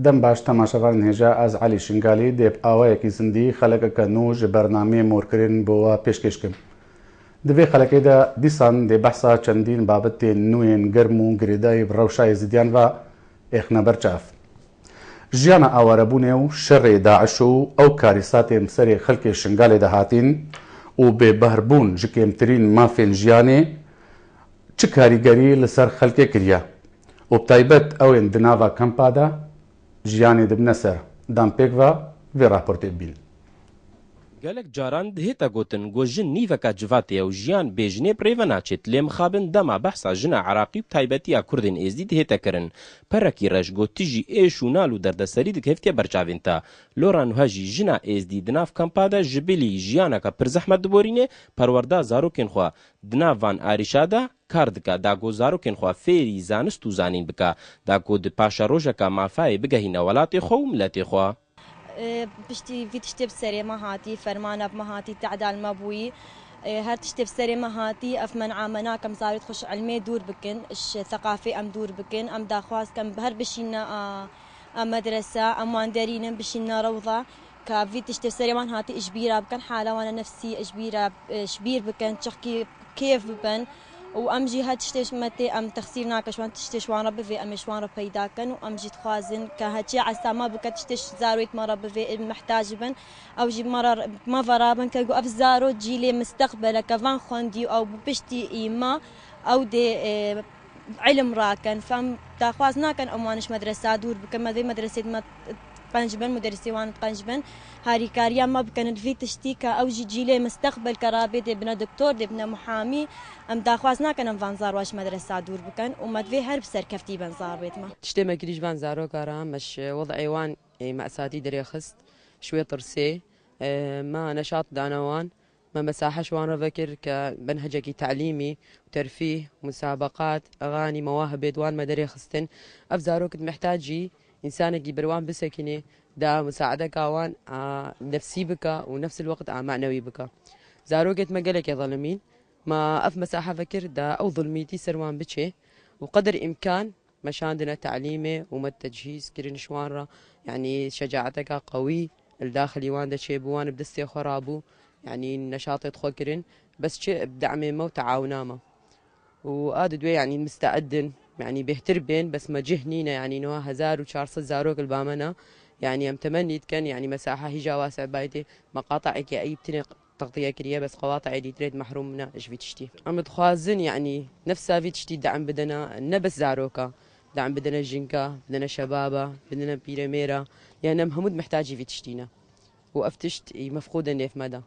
دەم باش تەماشەوان هێژا ئاز عەلی شنگالی دێب ئاوایەکی زندی خەلەکەکە نوژ بەرنامەی مۆرکردن بۆوە پێشکەشکم. دەبێ خەلەکەیدا دیسان دێ بەحسا چەندین بابەتێن نوێن گەرم و گرێدای ڕەوشای زیدیان بە ئێخنە بەرچاف. ژیانە ئاوارەبوونێ و شەڕێ داعش و ئەو کاریساتێن سەرێ خەڵکێ شنگالێ دەهاتین و بێبەهربوون ji کێمترین مافێن ژیانێ چ کاریگەری لەسەر خەلکێ کردە و بتایبەت ئەوێن دناوا کەمپادا ژیانی دبنە سەر دامپێکڤە vê raportê bîn. gelek caran dihêta gotin got jin nîveka civatê û jiyan bêjinê pirêve naçêt lê mixabin dema behsa jina Iraqî û taybetiya Kurdên êzî dihête kirin. Perekî reş got tijî êş û nal û derdeserî dikeftiye berçavên te. Lora nuha jî jina êzdî di nav kampa de ji bilî jiyaneka pir zehmet diborîne perwerda zarokên xwe di nav van êrîşa de kar dike da got zarokên xwe fêrî zanist û zanîn bike da got di paşa rojeka mafayê bigehîne welatê xwe û miletê xwe. بشتي في تشتي بسري ما هاتي فرمانة ما هاتي تعدال ما بوي هر تشتي بسري ما هاتي اف من عامنا كم صارت خش علمي دور بكن اش ثقافي ام دور بكن ام داخواز كم بهر بشينا مدرسة ام واندرين بشينا روضة كافي تشتي بسري ما هاتي اجبيرة بكن حالة وانا نفسي اجبيرة شبير بكن تحكي كيف بكن وام جي هاد تشتيش متي ام تخسير ناقش وان تشتيش وان رب في ام شوان رب بيداكن وام جي تخازن كهاتشي عسى ما بك تشتيش زارويت ما رب في محتاج بن او جي مرر ما فرابن كيقو اف زارو جيلي مستقبله كفان خوندي او بشتي ايما او دي علم راكن فام تاخوازنا كان امانش مدرسه دور بكم ذي مدرسه ما قنجبن مدرسي وان قنجبن هاري كاريا ما بكن في تشتيكا او جيلي مستقبل كرابي دي ابن دكتور دي ابن محامي ام داخوازنا كان فانزار واش مدرسه دور بكن وما في هرب سر كفتي بنزار بيت ما تشتي ما كريش فانزارو كارا مش وضعي وان مأساتي دري خست شوي طرسي ما نشاط دانوان ما مساحة وان رفكر كمنهجكي تعليمي وترفيه مسابقات اغاني مواهب دوان ما دري خستن افزارو كنت محتاجي إنسانك بروان بسكنة دا مساعدة كوان نفسي بك ونفس الوقت معنوي بك زاروقت ما قالك يا ظالمين ما أف مساحة فكر دا أو ظلميتي سروان بتشي وقدر إمكان مش عندنا تعليمي وما التجهيز كرين شوارة يعني شجاعتك قوي الداخلي وان دا شي بوان بدستي خرابو يعني نشاطي تخو كرين بس شيء بدعمي ما وتعاونامه وقاد دوي يعني مستعدن يعني بيهتربين بس ما جهنينا يعني نوع 1400 زاروك البامنا يعني امتمنيت كان يعني مساحة هيجا واسع بايتي مقاطعك أي بتني تغطية كريه بس قواطع اللي تريد محروم منها ايش في تشتي عم تخوازن يعني نفسها في تشتي دعم بدنا نبس زاروكا دعم بدنا جنكا بدنا شبابة بدنا بيراميرا يعني محمود محتاج في تشتينا وأفتشت مفقودة نيف مدى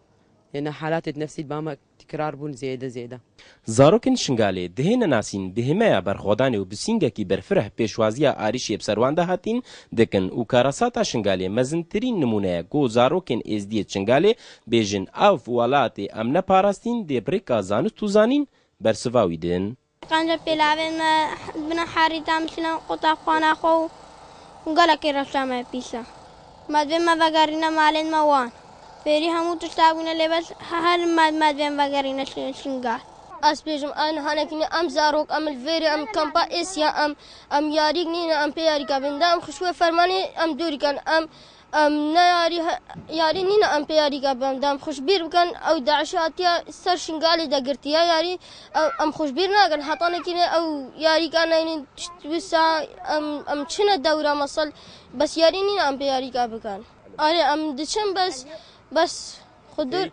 لأن حالات نفسي الباما تكرار بون زيادة زاروکن شنگالی دهین ناسین بهمه برخودانی و بسینگکی برفره پیشوازیا آریشی بسروانده هاتین دکن و کاراساتا شنگالی مزنترین نمونه گو زاروکن ازدیت شنگالی بیجن آف والاتی امن پاراستین دی بریکا زانست تو زانین برسواوی دن. قانجا پیلاوین بنا حاری تامشنا قطع خوانا خو وقالا کی رفتامه پیسا مدوی ما وگارینا مالین موان فيري همو تشتاقونا لبس هل ماد بين وغيرنا شنغال اسبيجم انا هنكني ام زاروك ام الفيري ام كامبا اسيا ام ياريك نينا ام بياري كابندام خشوه فرماني ام دوري كان ام ياري نينا ام بياري كابندام خشبير كان او داعشاتيا سر شنغالي دغرتيا ياري ام خشبيرنا كان حطانا كنا او ياري كان يعني تشوسا ام تشنا دوره مصل بس ياري نينا ام بياري كابكان اري ام دشم بس خدر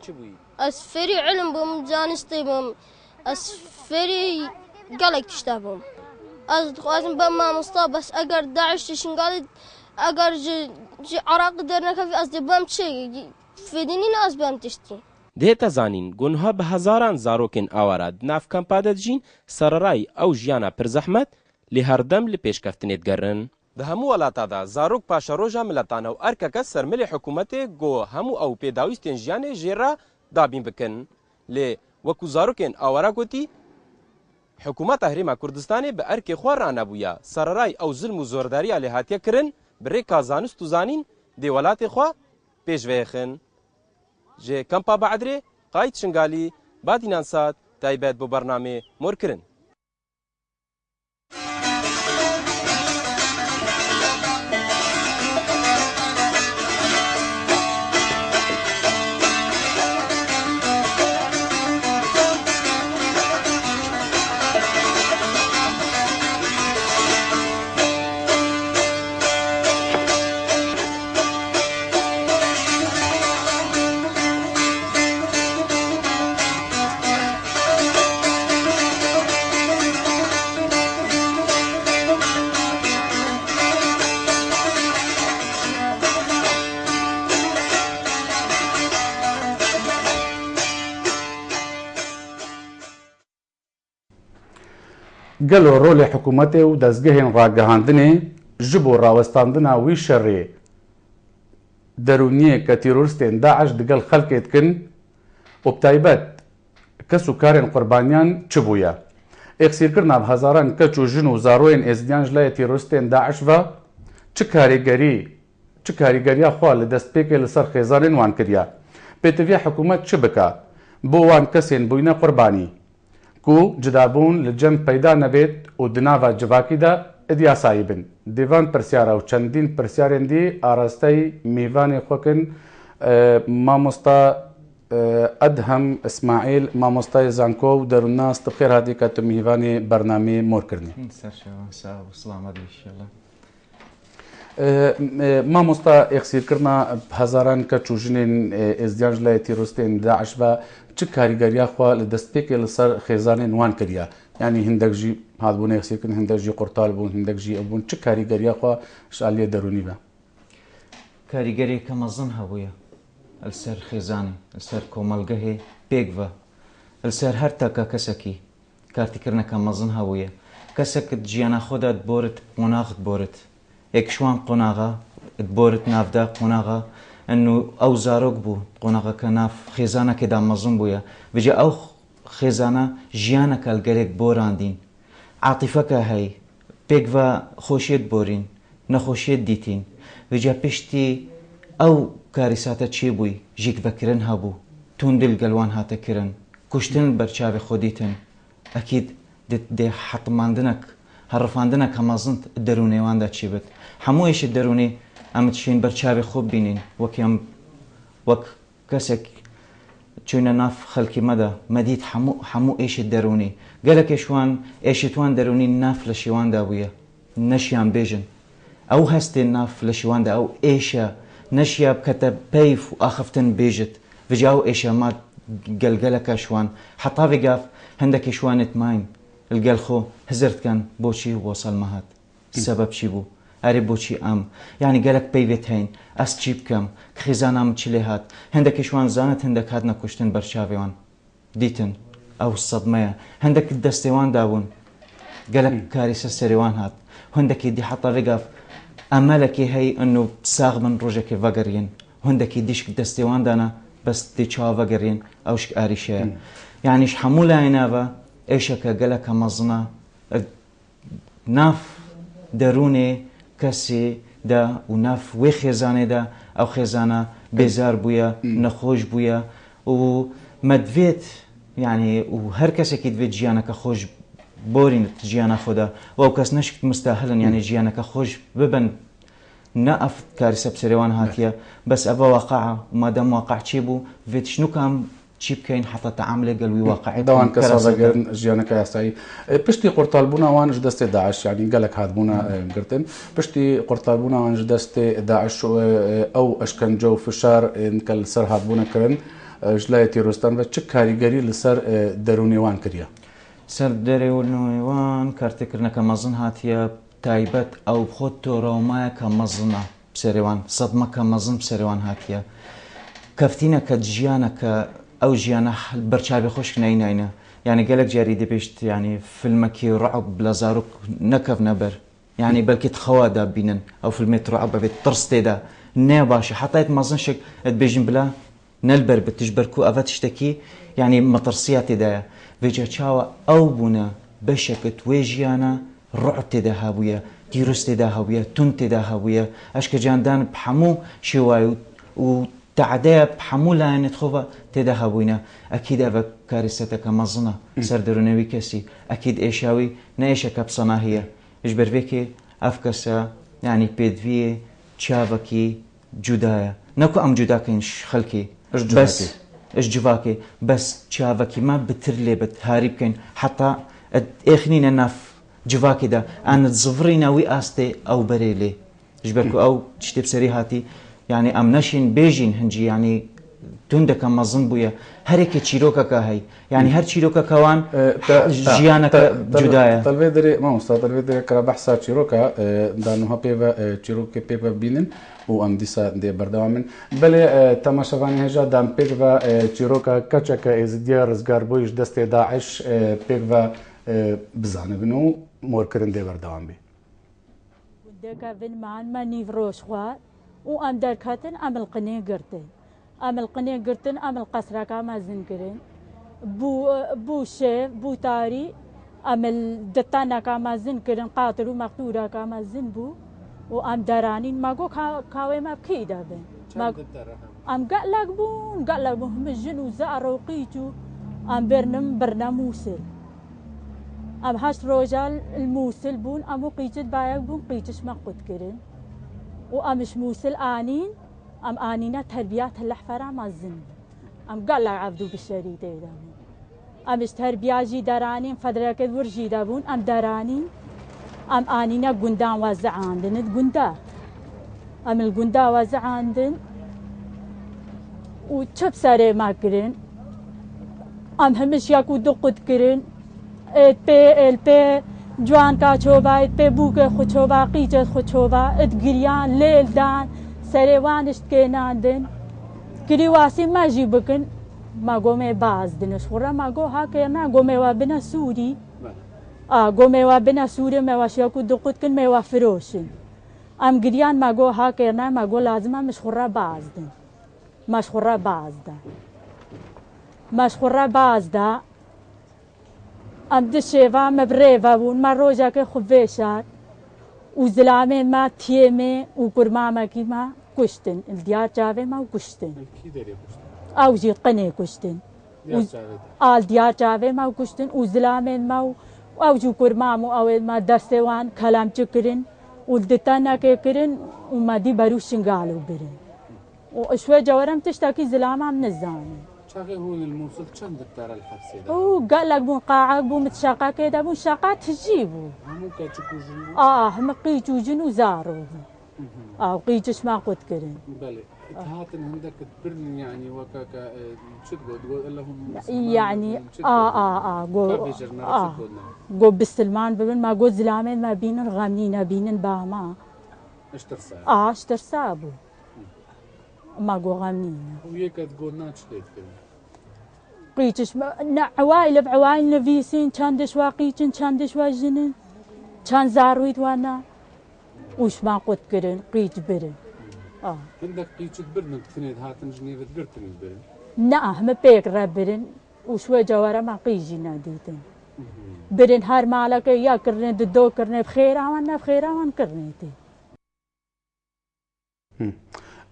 اسفري علم بوم جانستي بوم اسفري قالك تشتابهم لازم بما مصطاب بس اگر داعش شنقال اگر جي عراق درنا كفي قصدي بام شيء فيديني ناس بام تشتي دهتا زانین گونها به هزاران زاروکن آوارد ناف کمپاده جین سررای او جیانا پر زحمت لێ هەردەم لە پێشکەفتنێت گەڕن. Di hemû welata da zarok paşeroja miletane û erkeke sermilê hikûmetê got hemû ew pêdawîstên jiyanê jê re dabîn bikin. Lê wekû zarokên awara gotî, hikûmeta Herêma Kurdistanê bi erkê xwe ranebûye. Sererayê ew zilm û zordariya lê hatiye kirin, bi rêka zanist û zanîn dê welatê xwe pêş veyixin. Ji Kampa Beedrê, Qayît Şingalî, Badînan Sat, taybet bi bernamê morkirin. گەلۆ ڕۆلێ حکوومەتێ و دەستگەهێن ڕاگەهاندنێ ji bo rawestandina wî şerê derûniyê ke tîroristên Daeş digel xelkê dikin û bi taybet kes û karên qurbaniyan çi bûye? Êxîrkirina hezaran keç û jin û zaroyên êzidiyan ji laya tîroristên Daeş ve çi karîgeriya xwe li destpêkê li ser xêzanên wan kiriye? Pêtiviya hikûmet çi bike bo wan kesên bûyne qurbanî ku cidabûn li cem peyda nebêt û di nava civakî de îdyasayî bin. Dîvan pirsyara û çendîn pirsyarên dî arasteyî mêvanê xwe kin mamosta Edhem İsmaîl mamostayê Zankov derûnnas tu xêr hatî ke tu mêvanê bernameyê morkirinê. Mamosta êxîrkirina hezaran keç û jinên êzdiyan ji laya tîroristên Daeş ve çi karîgeriya xwe li destpêkê li ser xêzanên wan kiriye? Yani hindek jî hatbûn êxîrkirin, hindek jî qurtal bûn, hindek jî ew bûn. Çi karîgeriya xwe ji aliyê derûnî ve? Karîgereke mezin hebûye li ser xêzanê, li ser komelgehê pêk ve. Li ser her taka kesekî kartîkirineke mezin hebûye. Kesek di jiyana xwe de diborit qonax diborit. Ekşwan qonağa diborit navda qonağa enû ew zarok bû qonaxeke nav xêzanekê de mezin bûye. Vêce ew xêzana jiyaneke li gelek borandîn. Atîfeke heye pêk ve xweşiyê diborîn, nexweşiyê dîtîn. Vêce piştî ew karîsate çêbûyî jîkvekirin hebû, tundî li gel wan hate kirin, kuştin li ber çavê xwe dîtin. Ekîd dê hetmandinek herifandineke mezin derûnê wan de çêbit. Hemû êşî derûnî em dişên ber çavê xwe bînin wekî em wek kesek çûne nav xelkî me de me dît hemû êşî derûnî. Gelekê ji wan êşî wan derûnî nav li şîwan de bûye. Neşiyan bêjin. Ew hestên nav li şîwan de ew êşe neşiya bikete peyv û axiftin bêjit. Vêce ew êşe ma gelgeleke ji wan. Heta vê gav hindekî ji wan etmayîn. Li gel xwe hizir dikin boçî wasal me hat. Sebeb çi bû? Erê boçî em. Yani gelek peyvê heyn. Ez çi bikim? Xêzana min çi lê hat? Hindekî ji wan zanit hindek hatine kuştin ber çavê wan. Dîtin ew sedmeye. Hindekî destê wan dabûn. Gelek karîsa serê wan hat. Hindekî dî heta vê gav emelekê heye enû sax bin rojekê vegeriyin. Hindekî dîşik destê wan dana bes dê çawa vegeriyin ew şik êrîşe ye. Yani ji hemû layîna ve êşeke geleke mezina nav derûnê kesê de û nav wê xêzanê de ew xêzana bêzar bûye, nexweş bûye û me divêt yani û her kesekî divêt jiyaneke xweş borîn jiyana xwe de û ew kes neşik mustahilin yani jiyaneke xweş bibin. Ne ev karîse bi serê wan hatiye bes ev waqe'a û madem waqeع çêbû vê tişnûka em çi bikeyn heta teamilê gel wî waqeعê دەوان کەسا vegerin jiyaneke yasayî. Piştî qurtalbûna wan ji destê Daeş yani gelek hatbûna girtin. Piştî qurtalbûna wan ji destê Daeş ew eşkence û fişar ke li ser hatbûne kirin ji laya tîroristan ve çi karîgerî li ser derûnê wan kiriye? Ser derûnê wan kartîkirineke mezin hatiye taybet ew bi xwe torawmayeke mezina bi serê wan, sedmeke mezin bi serê wan hatiye. Keftîneke jiyaneke ew jiyana ber çavê xwe şik neyînayîne. يعني قالك جاري دبشت يعني فيلمكي رعب بلا زاروك نكف نبر يعني بلكي تخوا دابينن او فيلمات رعب بيت طرس تيدا نه باشي حطيت ما ظنشك تبيجن بلا نلبر بتجبركو افا تشتكي يعني مطرسية تيدا فيجا تشاوا او بنا بشكت ويجيانا رعب تيدا هاوية تيروس تيدا هاوية تون تيدا هاوية اشك جاندان بحمو شواي وتعدي بحمو لاين تخوفا تيدا هاوينا اكيد افا كارثتك مظنة سردرونوي كسي اكيد ايشاوي نايشك بصناهية اجبر فيكي افكسا يعني بيدفي تشافكي جدايا نكو ام جداكينش خلكي بس اش جواكي بس تشافكي ما بترلي بتهاري بكين حتى اخنين ناف جواكي دا ان تزفرينا وي استي او بريلي جبركو او تشتي بسري هاتي يعني ام نشين بيجين هنجي يعني تندك ما ظنبويا هريك تشيروكا كهي يعني هر تشيروكا كوان جيانك جدايا طلبي ما مستطيع طلبي كرا بحثا تشيروكا دانو هبيبا تشيروكا بيبا بينن وام ديسا دي بردوامن بل تماشافاني هجا دام بيبا تشيروكا كاتشكا ازديا رزقار بويش دستي داعش بيبا بزانه بنو موركرن دي بردوام بي ودكا بن مان ما نيفروش خوات وام دركاتن ام القني قرتن ام القني قرتن ام القصرة كما زنكرن بو شيف بو تاري ام الدتانا كما زنكرن قاتلو مقتورا كما زنبو وام درانين ماغو كاوي ما بكيدا بن ام قالك بون هم الجنو زارو قيتو ام برنا موسل ام هاش روجال الموسل بون ام قيتت بايك بون قيتش ما قد كرن وامش موسل انين ام انينا تربيات اللحفره ما زن ام قال عبدو بالشريط دا امش تربيه جي درانين فدرك ورجي دابون ام درانين ام انينا قندان وزع عندن قندا ام القندا وزع عندن وتشب ساري ما كرن ام همش ياكو دقت كرن البي جوان کا چوبا پی بوک خوچوبا قیچت خوچوبا ات گریان لیل دان سریوانشت که ناندن کری واسی ما جی بکن ما گومه باز دنش خورا ما گو ها که نا گومه و بنا سوری گومه و بنا سوری ما واشیا کو دقت کن ما فروشن ام گریان ما گو ها که نا ما گو لازمه مش خورا باز دن مش خورا باز دا ام دشيفا مبريفا بون ما روجا كي خفيشات وزلامي ما تيمي وقرماما كيما كشتن الديار جافي ما وكشتن او جي قني كشتن الديار جافي ما وكشتن وزلامي ما او جو قرمامو او ما دستوان كلام چكرن ولدتانا كي كرن وما دي باروشن قالو برن وشوي جوارم تشتاكي زلامة من الزاني شاقي هون الموصل كم دكتور الحبسي ده؟ قال لك بون قاعة بون متشاقة كده بون شاقات تجيبو همو كاتشكو جنو؟ هم قيجو جنو زارو وقيجوش ما قد كرن بلي هاتن عندك تبرن يعني وكاكا شد تقول لهم يعني قو بالسلمان ببن ما قو زلامين ما بينن غامنين بينن باما اشترساب اشترسابو ما قو غامنين وياك تقول ناتش ليت كده قيتش عوائل بعوائل نفيسين كان دشوا قيتن كان دشوا جنن كان زارويت وانا وش ما قد كرن قيت برن عندك قيتش برن تنيد هاتن جنيفة قرتن برن نعم بيك ربرن وشوي جوارا ما قيجي ناديتن برن هار مالك يا كرن ددو كرن بخيرا وان كرنيتي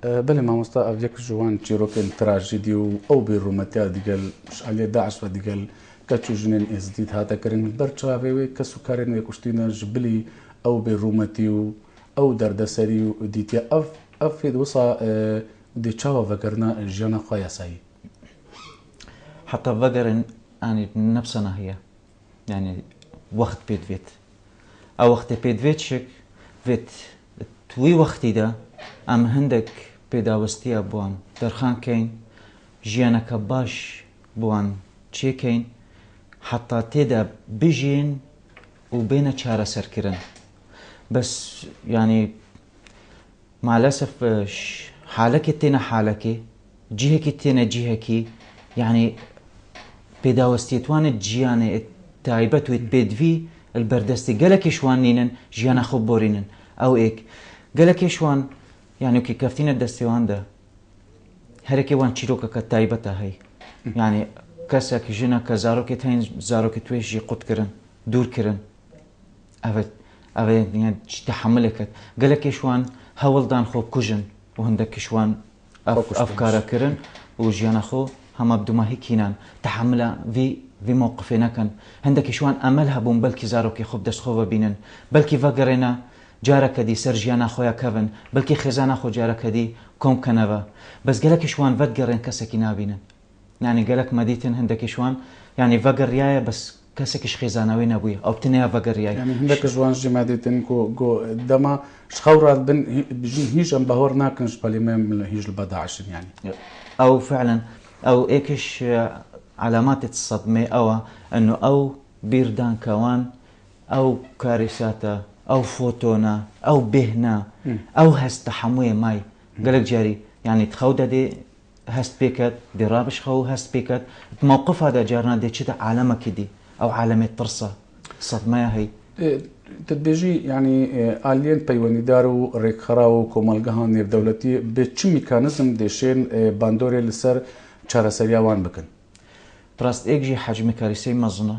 بله مامۆستا ئەڤێک ژوان چیرۆکên تراژیدی و ئەو بێڕوومەتیا دیگەل شعالێ داعش و دیگەل کەچ و ژنێن ئێزدیت هاتەکردن بەر چاوێوێ کەس و کارێن وێ کوشتینە ji bilî ئەو بێڕوومەتی و ئەو دەردەسەری و دیتە ئەف فێد وسا دێ چاوە vegirina jiyana xwe yasayî حتى vegirن يعني نفسنا هي يعني وقت بيدفيت او وقت بيدفيت شك فيت توي وقتي دا ام هندك بيداوستيا بوان درخان كين جيانك باش بوان چي كين حتى تيدا بيجين وبين چارة سركرن بس يعني مع الأسف حالك تينا حالك جهك تينا جهك يعني پێداوەستیێتوانێت گیانێ تایبەت وێت پێدوی البەردەستی گەلێکیشوان نینن ژیانە خۆ بۆرینن ئەو ئێک گەلێکیشوان یانیوکی کەفتینە دەستێواندا هەرێکێوان چیرۆکەکە تایبەتە هەی یعنی کەسێکی ژنە کە زارۆکێت هەین زارۆکی توێژی قوتکردن دوورکردن ئەوێ تەحملێکت گەلێکیشوان هەوڵدان خۆ بکوژن و هەندێکیشوان ئەفکارەکردن و ژیانە خۆ هەمە بدوماهی کینان تەحملە وی مووقفێ نەکەن هەندێکیشوان ئەمەل هەبوون بەلکی زارۆکی خۆ دەستخۆ ببینن بەلکی ڤەگەڕێنە جارەکەدی سەر ژیانە خۆیان کەون بەلکی خێزانە خۆ جارەکەدی کۆم کەنەوە بەس گەلێکیشوان ڤەگەڕێن کەسێکی نابینن یعنی گەلک مەدیتن هەندێکیشوان یعنی ڤەگەڕیایە بەس کەسێکیش خێزانەوەی نەبووی ئەو بتنەیە ڤەگەڕیای هەندێک ژوانژی مەدیتن دەما شخەورات بن هیچ ئەم بەهۆر ناکەن پەلیمێ هیچ بەداعشن یعنی ئەو فعلا ئەو ئێکش علاماتی سەدمێ ئەوە ئەنو ئەو بیردانکەوان ئەو کاریساتە ئەو فۆتۆنە ئەو بێهنا ئەو هەستە هەمووی مای گەلک جاری یعنی خەو دەدێ هەست پێکەت دێڕابش خەو هەست پێکەت مووقفادا جارنا دێ چتە عالەمەکی دی ئەو عالەمێت ترسە سەدمەیە هەی تدبێژی ینی ئالێن پەیوەندیدار و ڕێکخرا و کۆمەلگەها نێودەوڵەتی بێ چ میکانزم دێشێن باندۆرێ لەسەر چارەسەریاوان بکەن ڕاست ئێکژی حەجمی کاریسەی مەزنە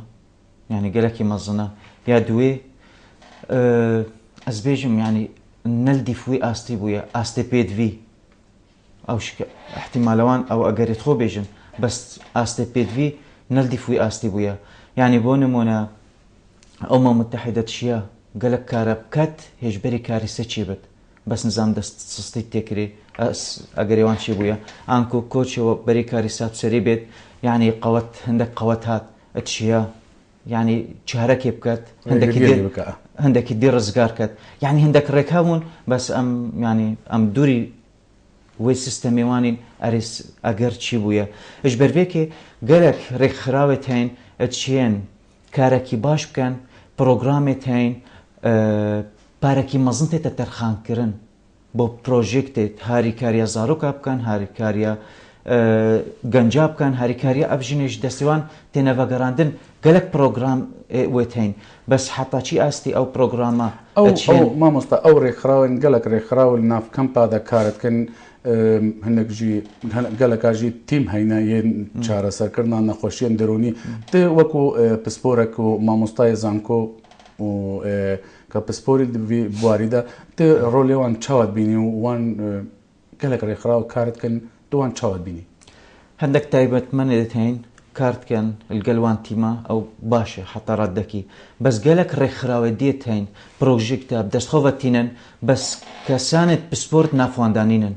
یعنی گەلێکی مەزنە یا دوێ ئەس بێژم ینی نەلدی فوی ئاستی بووە ئاستێ پێدوی ئەو احتیمالەوان ئەو ئەگەرێت خۆ بێژن بەس ئاستێ پێدوی نەلدی فوی ئاستی بووە یعنی بۆ نمونە ئەومە متحیدە چییە گەلک کارە بکات هێژبەری کاریسە چی بێت بەس نزام دەست سستی تێکرێ ئەگەرێوان چی بووە ئانکۆ کۆچەوە بەری کاریسات سەری بێت یعنی قەوەت هەندێک قەوەت هات چییە یعنی چارەکێ بکات هەندێکی دی ڕزگار کات یعنی هەندێک ڕێکاون بەس ئەم ینی ئەم دووری وی سیستەمێوانین ئەرێس ئەگەر چی بووە ئەش بەرێکێ گەلێک ڕێکخراوێت هەین چێن کارێکی باش بکەن پرۆگرامێت هەین پارێکی مەزن تێتە تەرخانکردن بۆ پرۆژێکتێت هاریکاریە زارۆکە بکەن هاریکاریە گەنجا بکەن هاریکاریە ئەبژینێش دەستێوان تێنەڤەگەڕاندن گەلک پرۆگرام وێت هەین بەس حتاچی ئاستی ئەو پرۆگرامە ئەو مامۆستا ئەو ڕێکخراون گەلک ڕێکخراون نافکەمپادا کارەکەن هەندێکژی گەلەکژی تیم هەینە یەن چارەسەرکردان نەخۆشیێن دەرونی وەکو پسپۆرێک و مامۆستای زانکۆ و کە پسپۆری بواریدا ڕۆلێوان چاوت بینی و وان گەلک ڕێکخراو کارتکەن دوان چاوت بینی هەندێک تایبەتمەندێت هەین کارتکەن گەلوان تیمە ئەو باشە حتا ڕاددەکی بەس گەلک ڕێکخراوە دێت هەین پرۆژێکتە دەستخۆڤەتینن بەس کەسانت پسپۆرت نافواندانینن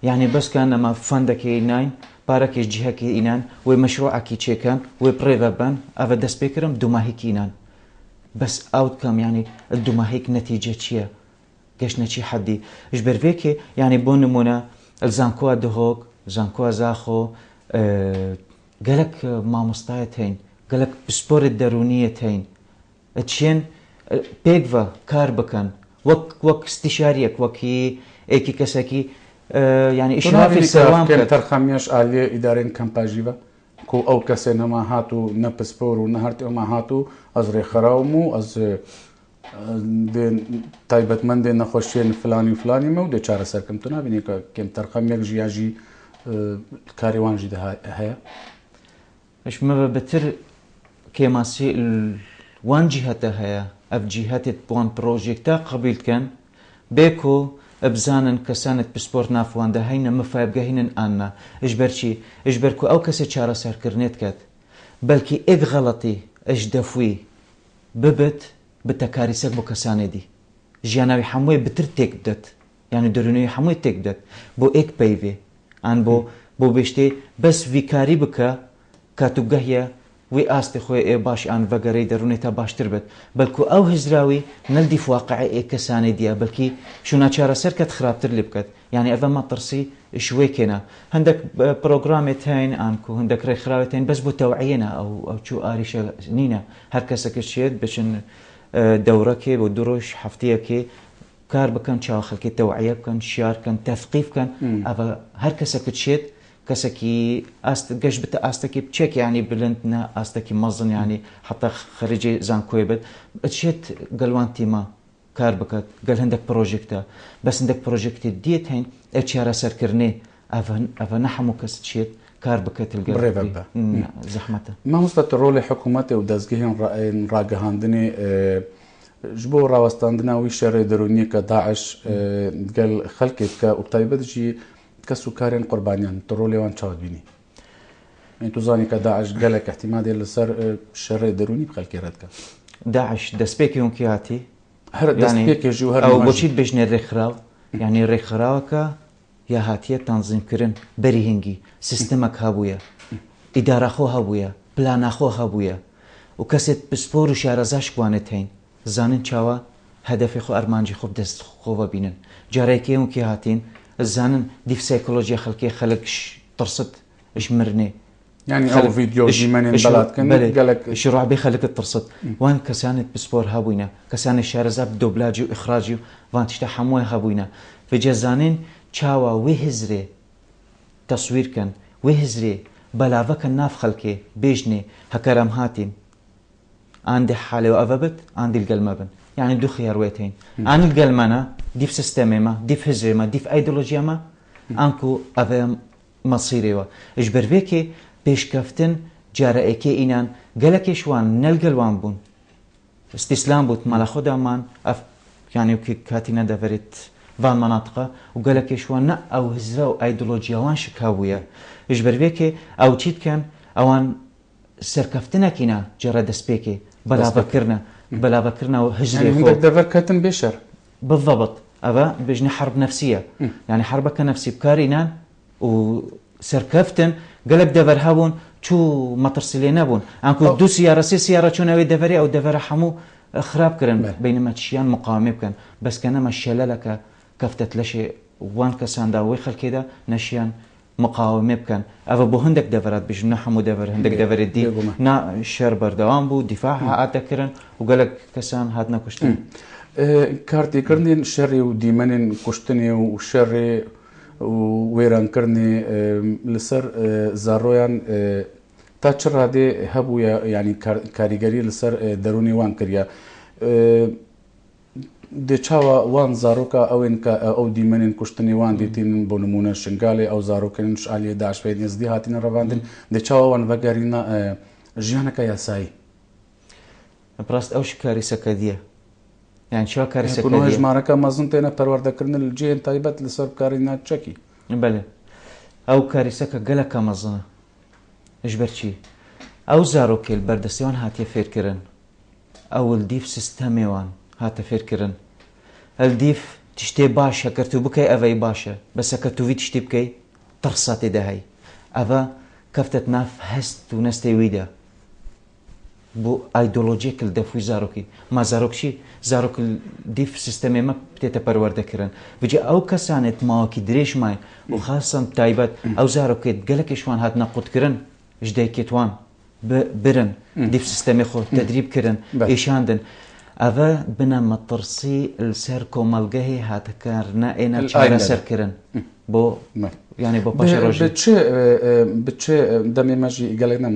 یعنی بەسکان نەما فەندەکەی ناین پارەکەش جیهەکی ئینان وێ مەشروعەکی چێکەن وێ پڕێڤە بن ئەوە دەست پێکردم دوماهێکی ئینان بەس ئاوتکەم ینی دوماهێک نەتیجە چییە گەشتنەچی حەدی ش بەرێکێ ینی بۆ نمونە زانکۆوە دهۆک زانکۆوە زاخۆ گەلک مامۆستایەت هەین گەلک پسپۆرت دەرونیەت هەین چێن پێکڤە کار بکەن وەک ستیشاریەک وەکی ئێکی کەسێکی ینی ئیشرافی سەروان تەرخەمیەش ئالێ ئیدارەن کەمپاژیڤە کو ئەو کەسێ نەما هات و نەپسپۆر و نەهارتی ئەومە هات و ئەس ڕێکخراوم و ئەس تایبەتمەندێ نەخۆشیێن فلانی فلانیمە و دێ چارەسەرکەم تو نابینی کە کێم تەرخەمیەک ژیاژی کاریوانژی هەیە مشمە بەتر کێماسی وان جیهەتە هەیە ئەف جیهەتێت بۆن پرۆژێکتا قبیلکەن بێکۆ ئەبزانن کەسانت پسپۆرت نافواندە هەینە مەفایبگەهینن ئاننا ئش بەرچی ئش بەرکو ئەو کەسێک چارەسەرکردنێت کات بەلکی ئێک غەڵەتی ئەش دەفوی ببت بتە کاریسەک بۆ کەسانێدی ژیاناوی هەمووی بتر تێک بدەت یعنی دەرونەوەی هەمووی تێک بدەت بۆ ئێک پەیوێ ئان بۆ بێشتێ بەس ویکاری بکە کاتوگەهیە وی ئاستی خۆی ئێ باش ئان ڤەگەرەی دەرونێتە باشتر بێت بەلکو ئەو هزراوی نەلدی فواقعی ئێ کەسانێ دیە بەلکی شونا چارەسەر کەت خراپتر لێ بکات یعنی ئەڤە مەترسی شوێکێنە هەندێک پرۆگرامێت هەین ئانکو هەندێک ڕێکخراوێت هەین بەس بۆ تەوعیەنە ئەو چوو ئاریشە نینە هەر کەسەکە چێت بچن دەورەکێ بۆ دوڕۆژ هەفتەیەکێ کار بکەن چاو خەڵکی تەوعیە بکەن شیار بکەن تەثقیف بکەن ئەڤە هەر کەسەکە چێت كسكي قش بتا أستكي بتشيك يعني بلندنا أستكي مزن يعني حتى خريجي زان كويبت اتشيت قالوان تيما كار بكت قال هندك بروجكتا بس هندك بروجكت ديت هين اتشارا سركرني أفا نحمو كستشيت كار بكت بريفبا زحمته ما مستوى الرول حكومتي ودزجهن راجهاندني جبو راوستاندنا ويشر دروني كداعش قال خلقت كأبتايبتجي كسكارين قربانيان ترولي وان شاود بيني يعني تزاني كداعش قالك احتمال اللي صار شر دروني بخلقي ردك داعش دسبيكي يونكياتي هر دسبيكي جوهر او بوشيت بجني الرخراو يعني الرخراوكا يا هاتيه تنظيم كرن بريهنجي سيستمك هابويا اداره خو هابويا بلان خو هابويا وكست بسپور و شارزاش كوانت هين زانن چاوا هدف خو ارمانجي خو دست خو بينن جاريكي ونكي هاتين زانن ديف سيكولوجيا خلقي خلقش ترصد اش مرني يعني او فيديو جيمانين بلاد كان قالك شروع بيخلق الترصد وان كسانت بسبور هابوينا كسان الشارزا بدوبلاجي واخراجي وان تشتحموه هابوينا في جزانين چاوا وهزري تصوير كان وهزري بلاوك الناف خلقي بيجني هكرم هاتين عندي حالة وأفبت عندي القلمبن يعني دو خيارويتين عن القلمنا ديف سيستمي ما ديف هزري ما ديف ايديولوجيا ما انكو أفا مصيري وا اجبر بيكي بيش كفتن جارائكي إنان قالك شوان نلقلوان بون استسلام بوت مالا خدا مان يعني وكي كاتينا دافرت فان مناطقة وقالك شوان نا او هزرا و ايديولوجيا وان شكاوية اجبر بيكي او تشيت كان اوان سركفتنا كينا جرى دسبيكي بلا فكرنا وهجري يعني عندك دفر كاتن بشر بالضبط أبا بيجني حرب نفسية يعني حربك نفسي بكارينان وسركفتن قلب دفر هابون شو ما ترسلينا بون أنكو دو سيارة سيارة شو نوي دفري أو دفر حمو خراب كرن بينما تشيان مقاومة كان بس كان ما الشلالك كفتت لشي وان كسان دا ويخل كده نشيان مقاومه بكن أفا بو هندك دفرات بيش نحمو دفر هندك دفرات دي نا الشر بردوام بو دفاعها أتكرن وقالك كسان هادنا كشتن كارتي كرنين شري وديمانين كشتني وشري وويران كرني لسر زارويان تاتشر هادي هبو يعني كاريگري لسر دروني وان كريا د چاوا وان زاروکا او انکا او دیمنن کشتنی وان دیتین بونمونه شنگالی او زاروکن شالی داش فید نزدی هاتین رواندن د چاوا وان وگارینا جیانکا یاسای براست اوش كارثه كديه يعني شو كارثه كديه كديه ماركا مازن تينا پروردكرن الجين طيبت لسر كارينا تشكي بله او كارثه كجلك مازن اجبرتشي او زاروك البردسيون هاتي فيركرن او الديف سيستمي وان هاتا فيركرن الديف تشتي باشا كرتو بكي افاي باشا بس كرتو في تشتي بكي ترصاتي دهي افا كفتت ناف هست ونستي ويدا بو ايديولوجيك الدفوي زاروكي ما زاروكشي زاروك الديف سيستمي ما بتيتا پرورده كرن بيجي او كسانت ماوكي دريش ماي وخاصة تايبات او زاروكي قالك اشوان هات نقود كرن جدي كيتوان برن ديف سيستمي خو تدريب كرن ايشاندن أفا بنا مطرسي السيركو مالجهي هاتكارنا إنا تشارا سركرن بو يعني بو باشروجي بتشي دمي ماجي قالنا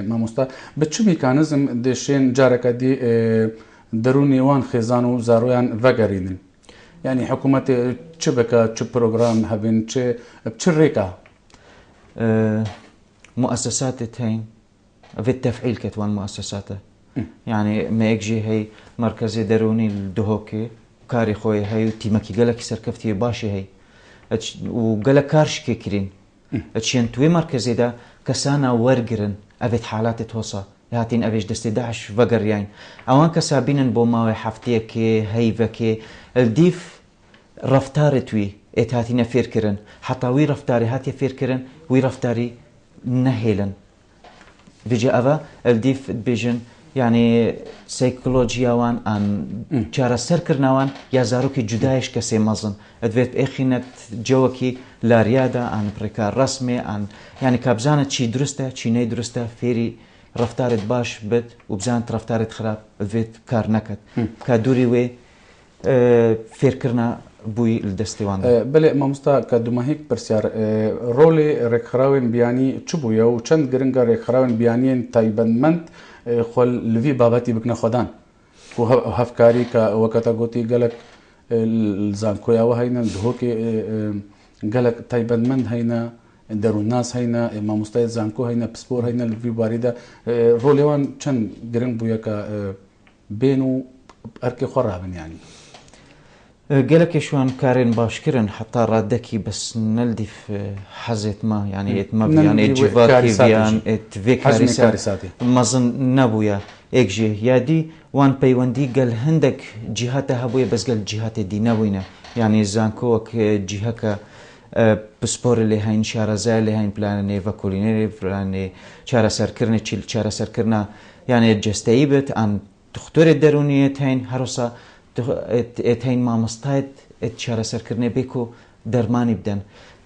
ما مستا بتشي ميكانيزم دشين جاركا دي دروني وان خزانو زارويان فاغارينن يعني حكومة تشبكة تش بروجرام هبين تش بتشريكا مؤسسات تين في التفعيل كتوان مؤسساته يعني ما يجي هي مركزي دروني الدهوكي كاري خوي هي تيمكي قالك سركفتي باشي هي وقالك كارش كيكرين اتشين توي مركزي دا كسانا ورقرن ابيت حالات توصى هاتين ابيش دستي داعش فقر يعني اوان كسابين بوما حفتيكي هيفكي الديف رفتاري توي ات هاتينا فيركرن حتى وي رفتاري هاتي فيركرن وي رفتاري نهيلن بيجي افا الديف بيجن يعني سيكولوجيا وان ان چارە سەرکردنەوان یا زاروکی جودایش کەسێ مەزن ئەدوێت ئێخینەت جەوەکی لاریادا ئان پڕێکار ڕسمێ ئان یعنی کابزانت چی درستە چی نەی درستە فێری ڕفتارت باش بێت و بزانت ڕفتارت خراپ ئەدوێت کار نەکەت کا دووری وێ فێرکردنە بوی الدستیوان بله مامستا کدوما هیک پرسیار رول رکخراون بیانی چه بویا و چند گرنگ رکخراون بیانی تایبندمند خل لوی بابتی بکنه خودان و هفکاری که وقتا گوتی گلک الزانکویا و هینا دهوکی گلک تایبندمند هینا درون ناس هینا مامستا زانکو هینا پسپور هینا لوی باریده رولیوان چند گرنگ بویا که بینو ارکی خورابن يعني قالك شوان كارين باشكرن حتى رادكي بس نلدي في حزت ما يعني اتمب يعني جيفاكي بيان اتفي كارثاتي مازن نبويا اكجي يادي وان بيوندي قال هندك جهاتها هبويا بس قال جهات دي نبوينا يعني زانكوك جهك بسپور اللي هين شارزا اللي هين بلاني فاكولينيري بلاني شارع سركرنا تشيل شارع سركرنا يعني جستيبت ان تختار الدرونية هين هروسا هين ما مستعد شارع سركرنا بيكو درماني بدن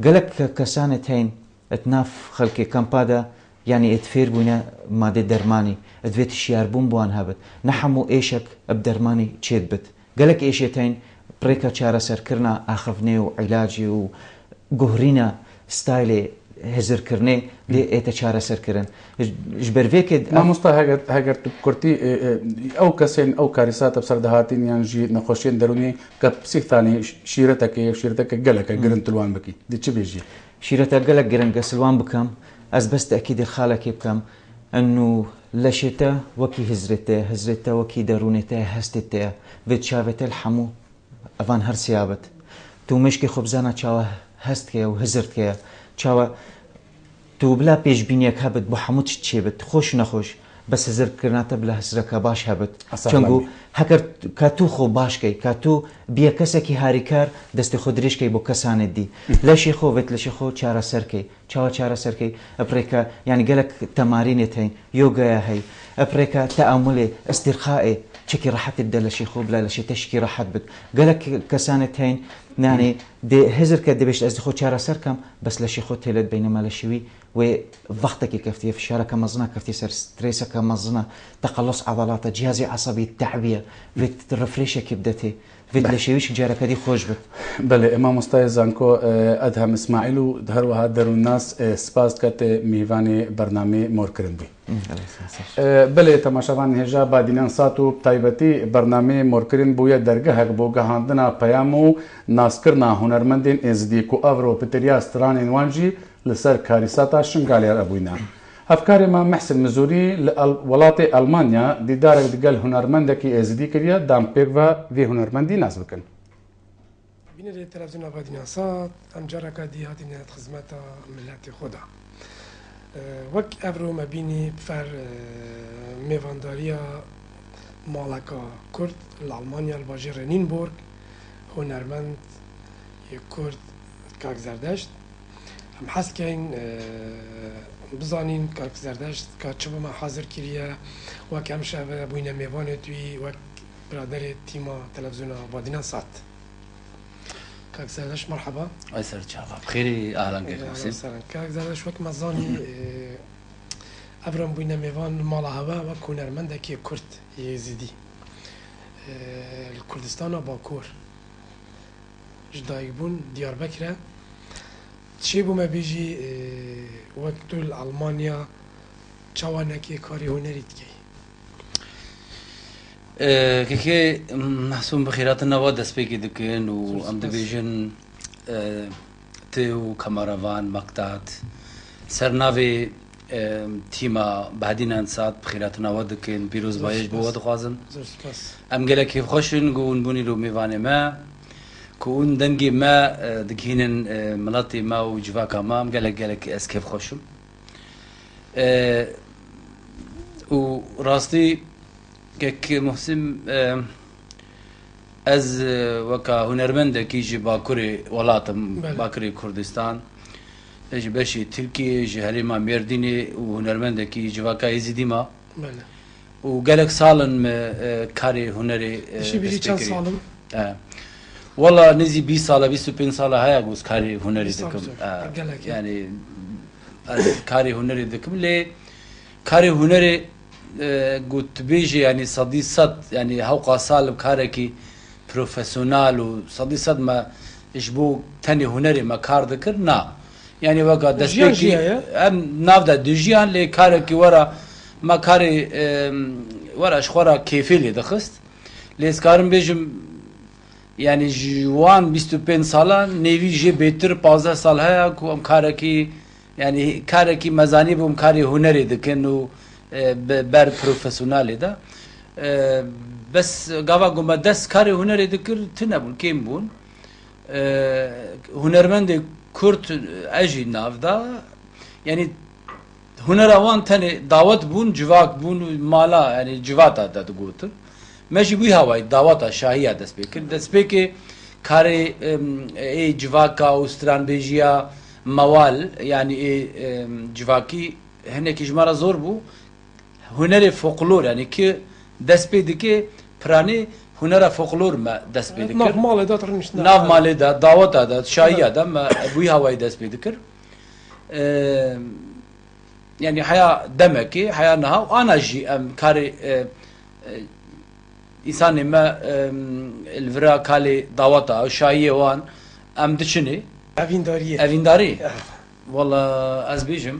قالك كسانة هين اتناف خلقي كامبادا يعني اتفير بونا مادة درماني ادفيت الشيار بون بوان هابت نحمو ايشك بدرماني تشيد بت قالك ايشتين بريكا شارع سركرنا اخفني وعلاجي وقهرينا ستايلي هزر كرني دي ايتا شارع سركرن جبر فيك ما مستا هاجر كرتي او كسين او كارثات بسر دهاتين يعني جي نخوشين دروني كبسيخ ثاني شيرتك قلك قرنتلوان بكي دي تشي بيجي شيرتك قلك قرن قسلوان بكم از بس تاكيد الخالك بكم انه لشتا وكي هزرتا وكي درونتا هستتا فيت شافت الحمو افان هر سيابت تو مشكي خبزانا تشاوه هستكيا وهزرتكيا تشاوه تو بلا پیش بینیک هبت بو حمود چی بت خوش نخوش بس هزر کرناتا بلا هزرکا باش هبت چونگو هکر کاتو خو باش کی کاتو بیا کسا کی هاریکار دست خودریش کی بو کسان دی لشی خو وت لشی خو چارا سر کی چارا سر کی ابریکا يعني قالك تمارين هين يوغا هي ابريكا تامل استرخاء تشكي راحت الدل شي خوب لا شي تشكي راحت بك قالك كسانت هين يعني دي هزر كدي باش از خو چارا سر كم بس لشي خو تلت بينما لشوي وضغطك كفتي في الشارع كمزنا كفتي سر ستريسك كمزنا تقلص عضلات جهازي عصبي التعبيه في ريفريشك بدتي في لشيويش جارك هذه خوش بت بله امام مستعد زانكو ادهم اسماعیلو دهر وها درو الناس سپاس کت میوانی برنامه مورکرن بی بله تماشاوان هجا بادینان ساتو تایبتی برنامه مورکرن بویا درگه بو گهاندنا پیامو ناسکرنا هنرمندین ازدی کو اورو پتریا ستران وانجی لسر کاریساتا شنگالیر ابوینا افکار ما محسن مزوري لولات المانيا دي دارك دقال هنرمندك ازدي كريا دام بيغفا في هنرمندي ناس بكن بين التلفزيون بادينا صات ام جركا دي هاتينا خدمتا ملاتي خدا وك افرو ما بيني بفر ميفانداريا مالكا كرد لالمانيا الباجير نينبورغ هنرمند يكرد كاك زردشت هم حس كاين بزانين كاك زردشت كاتشبه ما حاضر كريا وك هم شافه بوينه ميوانه توي وك برادر تيما تلفزيون بادينا صات كاك زردشت مرحبا ايسر شافا بخيري اهلا بك كاك زردشت وك مزاني افرم بوينه ميوان مال هوا وك هنرمندك كرد يزيدي الكردستان باكور جدايبون ديار بكره تشيبو ما بيجي وقتو الألمانيا چوانكي كاري هنريت كي كي محسوم بخيرات النواد دسبيكي دكين وام دبيجن تيو كاماروان مقطعات سرناوي تيما بعدين انسات بخيرات النواد دكين بيروز بايج بوا دخوازم ام قالك كيف خوشن قون بوني رو ميواني ما كون دنجي ما دكينن ملاتي ما وجواكا ما قالك اس كيف خوشم وراستي كك محسن از وكا هنرمند كيجي باكوري ولاتم باكوري كردستان اجي بشي تركي اجي هريما ميرديني وهنرمند كي جواكا يزيدي ما وقالك صالن كاري هنري شي بيجي كان صالن والله نزي 20 سالة 25 سالة هاي أقول كاري هنري دكم يعني كاري هنري دكم ليه كاري هنري قلت بيجي يعني صديق صد يعني هوقا سالب كاركي بروفيسيونال وصدي صد ما جبو تاني هنري ما كار ذكر نا يعني وقا دسبيكي نافدا دجيان لي كاركي ورا ما كاري ورا اشخورا كيفي لي دخست ليس كارم بيجم يعني جوان 25 سالا نيفي جي بيتر 15 سال هيا كو ام كاركي يعني كاركي مزاني بوم كاري هنري دكنو بر بروفيسيونال ده بس قاوا قوما دس كاري هنري دكر تنبون كيم بون هنرمند كرت اجي نافدا يعني هنروان تاني دعوت بون جواك بون مالا يعني جواتا دا تقول ماشي بي هواي دعوتا شاهية دست بيكي كاري اي جواكا وستران بيجيا موال يعني اي جواكي هناك جمارة زور بو هنري فولكلور يعني كي دست بيكي براني هنرا فولكلور ما دست بيكر ناف مالي دا ترنش ناف مالي دا دعوتا دا شاهية دا ما بي هواي دست بيكر يعني حياة دمكي حياة نها وأنا جي أم كاري إنسان ما الفرا كالي دعوتا أو شاية وان أم دشني أفينداري والله أزبيجم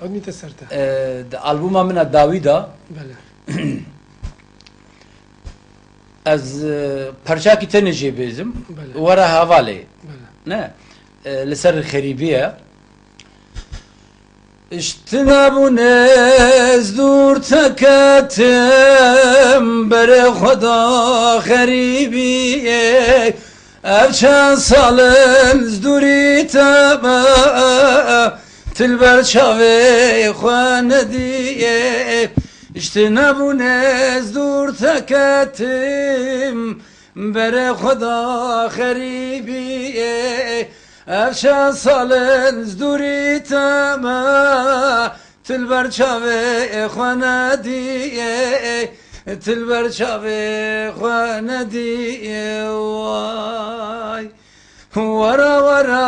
أدمي تسرته ألبوما من الداويدا بله از پرچاکی تنجی بیزم بله ورا هوالی بله نه لسر الخريبية اجتنابون از دور تكتم بر خدا خريبية افچان سالن زدوری تما تلبر شاوه خواندیه اجتنابون از دور تكتم بر خدا خريبية افشان سالن زدوری تما تلبر چاوه خواندیه تلبر چاوه خواندیه وای ورا ورا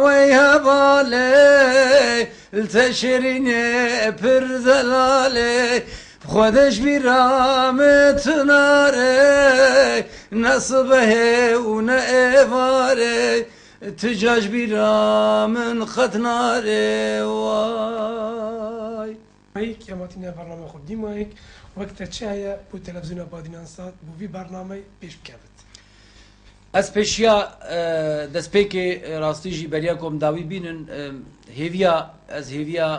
وی هباله التشرینه پر زلاله خودش بیرامت ناره نصبه و نعواره تجاج بیرامن خطناره وای هيك يا ماتينا برنامج خود ديما هيك وقت تشايا بو تلفزيون بادينان سات بو في برنامج بيش بكافت از پیشیا دست پیک راستی جی بریا کوم داوی بینن هیویا از هیویا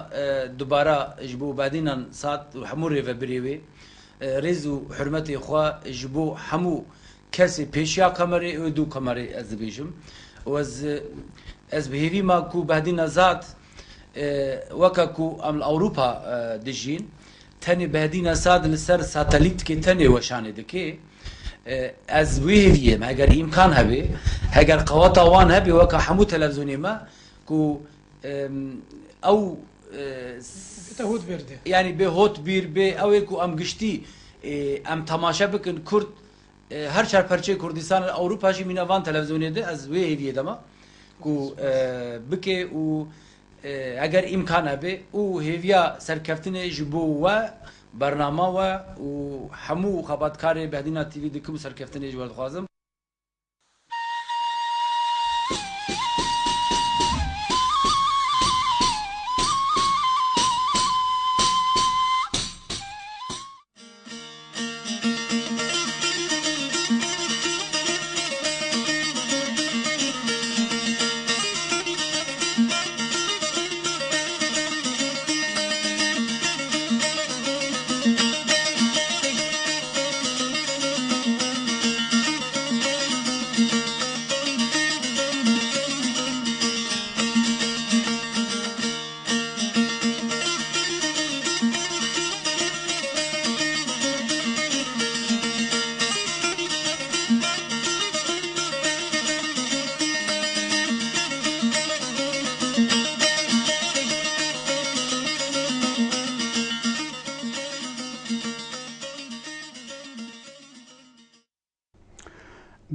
دوباره جبو بعدين سات حمور و بریوی رزو حرمتی خوا جبو حمو کسی پیشیا کمری و دو کمری از بیجم و از بهیوی ما کو بعدين زات وکا کو ام اوروبا دجین تاني بعدين ساد لسر ساتلیت کی تاني وشانه دکی از ویهیه ما اگر امکان هبه اگر قوات آوان هبه وکا حمو تلفزیونی ما کو او تهود برده يعني به هوت بير به او کو ام گشتي ام تماشا بکن کرد هر چهار پرچه کردستان اروپا جی مینوان تلفزیونی ده از ویهیه دما کو بکه و اگر امکان هبه او هیویا سرکفتن جبو و برنامه و حمو خبرکار بعدين تي في دكم سرکفتنی جواد خوازم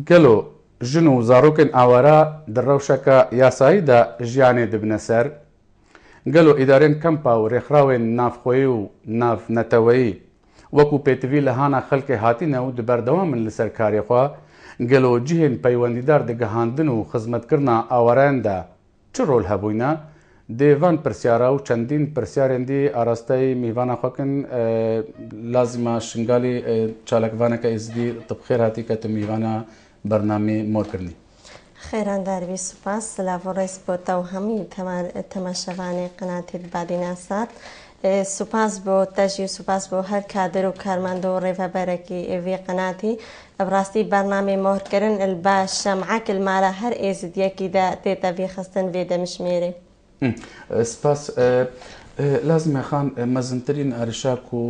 گەلۆ ژن و زارۆکن ئاوارە دڕەوشەکە یاسایی دا ژیانێ دبنە سەر گەلۆ ئیدارێن کەمپا و ڕێکخراوێن نافخۆیی و ناف نەتەوەیی وەکو پێتوی لە هانا خەڵکی هاتینەوە دبەردەوام من لەسەر کاریخوا گەلۆ جیهێن پەیوەندیدار دەگەهاندن و خزمەتکردنا ئاوەراندا چ ڕۆل هەبووینە دێڤان پرسیارە و چەندین پرسیارێندی ئاراستەی میوانە خۆکن لازمە شنگالی چالکوانەکە ئێزدی تبخێر هاتی کە میوانە بەرنامەی مۆرکردنی خێرانداربی سوپاس سلاڤۆڕێز بۆتە و هەمووی تەماشەوانی قناتی بادیناسات سوپاس بۆ تەژی و سوپاس بۆ هەر کادر و کارمەند و ڕێڤەبەرێکی ئێڤی قناتی بڕاستی بەرنامەی مۆرکردن باش شەمعەک المالە هەر ئێزدیەکیدا تێتە ڤێ خستن vê دەمشمێرێ سپاس لازمە خان مەزنترین ئەریشاک و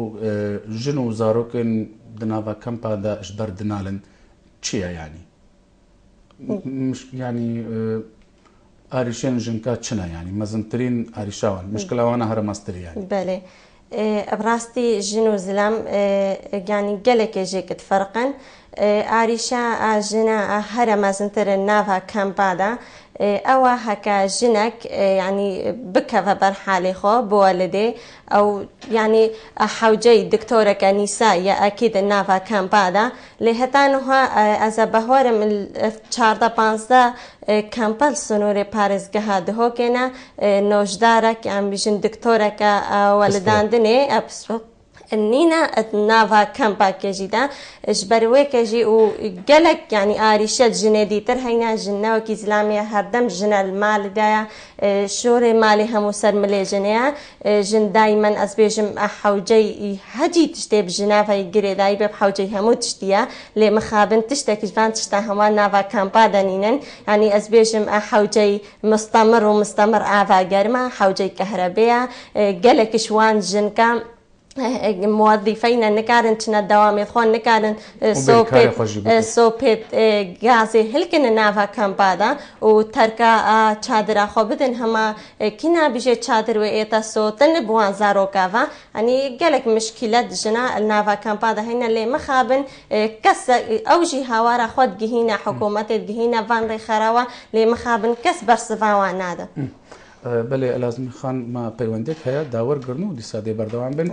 ژن و زارۆکن دناڤە کەمپادا ژبەر دنالن چییە ینی ئاریشێن ژنکە چنە ینی مەزنترین ئاریشاوان مشکلاوانە هەرە مەستری بەێ بڕاستی ژن و زلام گیانی gelekêjêkit ferqin ئاریشا ژنە هەرە مەزنترن ناڤە کەمپادا ئەوە هەکە ژنێک ینی بکەوە بەرحاڵی خۆ بۆوە لەدێ ئەو ینی حەوجەی دکتۆرەکە نیسایە ئەکیدە ناڤە کەمپادا لێ هەتانها ئەزە بەهۆرم 14 کەمپەل سنوورێ پارێزگەها دهۆکێنە نۆژدارێک ئەم بژن دکتۆرەکە وەلداندنێ نینە ناڤە کەمپاکێژیدا ژبەروێکەژی و gelek ینی ئاریشە ژنێ دیتر هەینا ژنەوەکی زلامیە هەردەم ژنە ماڵدایە شۆرێ مالی هەموو سەر ملێژنەیە ژن دایمەن ئەس بێژم حەوجەی هەجی تشتێ بژناڤی گرێدایی بێ حەوجەی هەموو تشتیە لێ مخابن تشتێکیشوان تشتا هەمان ناڤە کەمپا دەنینن ینی ئەس بێژم حەوجەی مستەمر و مستەمر ئاوا گەرمە حەوجەی کەهرەبەیە gelekیشوان ژنکە موظفینە نکارن چنە دەوامێت خۆن نکارن سۆپێت گازێ هلکنە ناڤە کەمپادا و تەرکە چادرا خۆ بدن هەما کی نابژێت چادروێ ئێتە سۆتن بوان زارۆکاڤە ئەنی gelek مشکلەت ژنە ناڤە کەمپادا هەینە لێ مخابن کەس ئەوژی هاوارە خۆت گهینە حکوومەتێت گهینە ڤان ڕێخەرەوە لێ مخابن کەس بەرسڤاوان نادە بەێ لازمی خان ما پەیوەندێک هەیە داوەرگرن و دیسادێ بەردەوام بن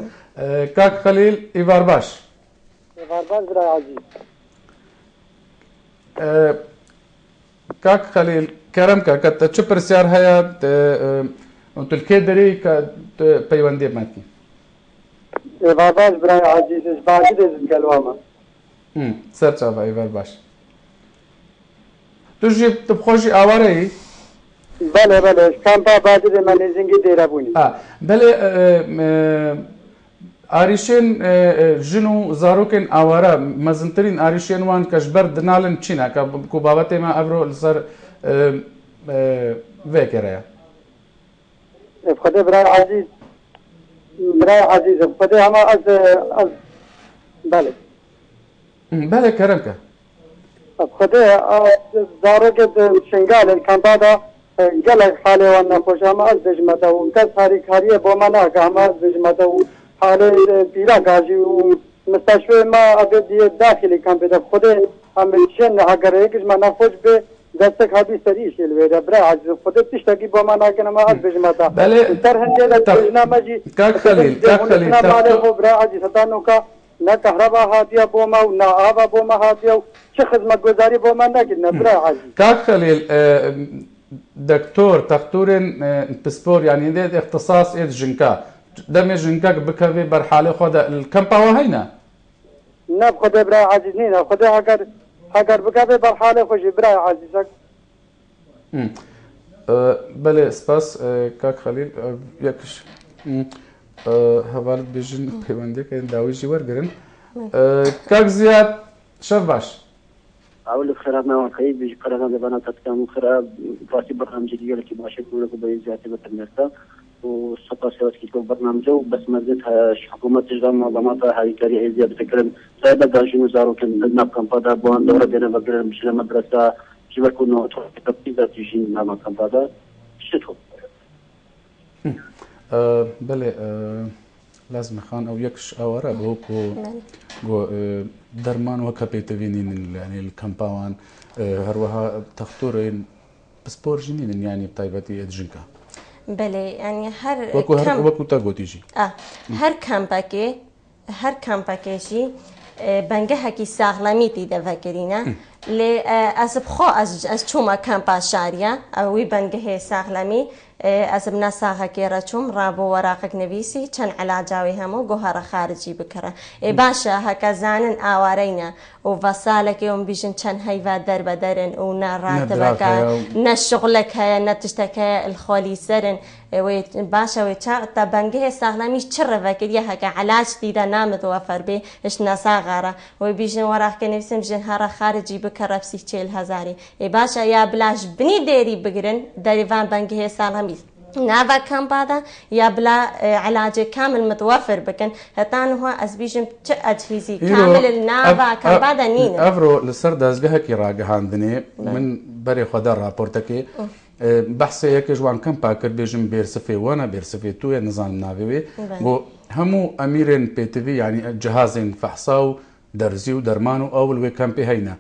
کاک خەلیل ئیڤار باش کاک خەلیل کەرەمکە کە چ پرسیار هەیە تلکێ دەری کە پەیوەندێ ماتی ئێڤار باش برای عەزیز باشی دەزم گەلوامە سەر چاڤە ئیڤار باش توژی تبخۆشی ئاوارەیی بله کەمپا بادێ مەلێزینگی دێرەبوونی بەێ ئاریشێن ژن و زارۆکên ئاوارە مەزنترین ئاریشێن وان کە ژبەر دنالن چینە کە کو بابەتێمە ئەڤرۆ لەسەر vêkerەیە خودێ برای عەزیزم خودێ هەما ئەز بەێ کەرەمکە خودێ زارۆکێت شنگالن کەمپادا gelek halêwan nexweş ama ez dijmete û kes harîkariye bo me nake hema ez dijmete û halê pîra gajî û misteşvê me evê diye daxilî kampê de xudê em şên hegereyekî me nexweş bê destek hebî serî şê li wê de bre ez xudê tiştekî bo me nakin ama ez dijmete ser hindê de dijna me jî malê xwe bre ezî heta noka ne kehreba hatiye bo me û ne ava bo me hatiye û çi xizmetguzarî bo me nekirine bre ezî کاک خەلیل دکتۆر تەختورên پسپۆر یانی دێت اختصاص ئێت ژنکە دەمێ ژنکەک بکەوێ بەرحاڵی خۆدا کەمپاوە هەینە نه خودێ برای عەزیز نینە خودێ هەگەر بکەوێ بەرحاڵی خۆشی برای عەزیزەک بەێ سپاس کاک خەلیل یەکش هەواڵت بێژن پەیوەندێکە داویژی وەرگرن کاک زیاد شەف باش أول خراب ما خيب بيجي قرارنا دبنا تتكلم خراب فاسي برنامج جديد لكن ماشي كله كبير زيادة بترنستا وسطا سوت كي برنامجه بس مزتها حكومة تجرم منظماتها هاي كاري زيادة بتكلم سايبا قاجي نزارو كان ناب كامبادا بوان دورة بينا بقرن مش لما مدرسة شبه كنا تبتيزا تيجين ناب كامبادا شتو بله لازم خان او یکش آواره بوکو گو درمان وکا پیتوینین یعنی الکمپاوان هر وها تختورین پسپور جنین یعنی بتایبتی ادجنکا بله یعنی هر وکو تا گوتیجی هر کمپاکی هەر کەمپەکێشی بەنگەهەکی ساغڵەمیتی دەڤەکرینە لێ ئەزب خۆ ئەس چوومە کەمپا شاریە ئەوی بەنگەهەیە ساغڵەمی ئەزم ناساغەکێ ڕەچووم ڕابۆ وەراقک نویسی چەند علاجاوی هەموو گۆهارە خارجی بکڕە باشە هەکە زانن ئاوارەینە و ڤەسالێکی ئەوم بیژن چەند هەیڤە دەربەدەرن و نەڕاتبەکە نەشغلێک هەیە نەتشتەکەیە الخۆلی سەرن باشەوەی تا بەنگەهێ ساغڵەمیش چ ڕەڤەکردە هەکە علاج دیدە نامدوە فەربێ هش نەساغارە وی بیژن وەراقکە نویسم ژن هەرە خارجی بکەڕە 40,000 باشە یا بلاش بنی دێری بگرن دەریڤان بەنگەهێ ساغڵەمی ناوا کەمپادا یا بلا علاجێ کامل متوفر بکەن هەتان هو ئەس بیژم چ ئەجهیزی کامل ناوا کەمپادا نینە ئەڤڕۆ لەسەر دەستگەهەکی ڕاگەهاندنێ من بەرێ خۆدا راپۆرتەکەی بەحسەیەکە ژوان کەمپا کرد بێژم بێرسفێ وەنە بێرسفێ توێ نزانم ناوێ بۆ هەموو ئەمیرێن پێتوی ینی جهازێن فەحسا و دەرزی و دەرمان و ئەوڵ وێ کەمپێ هەینە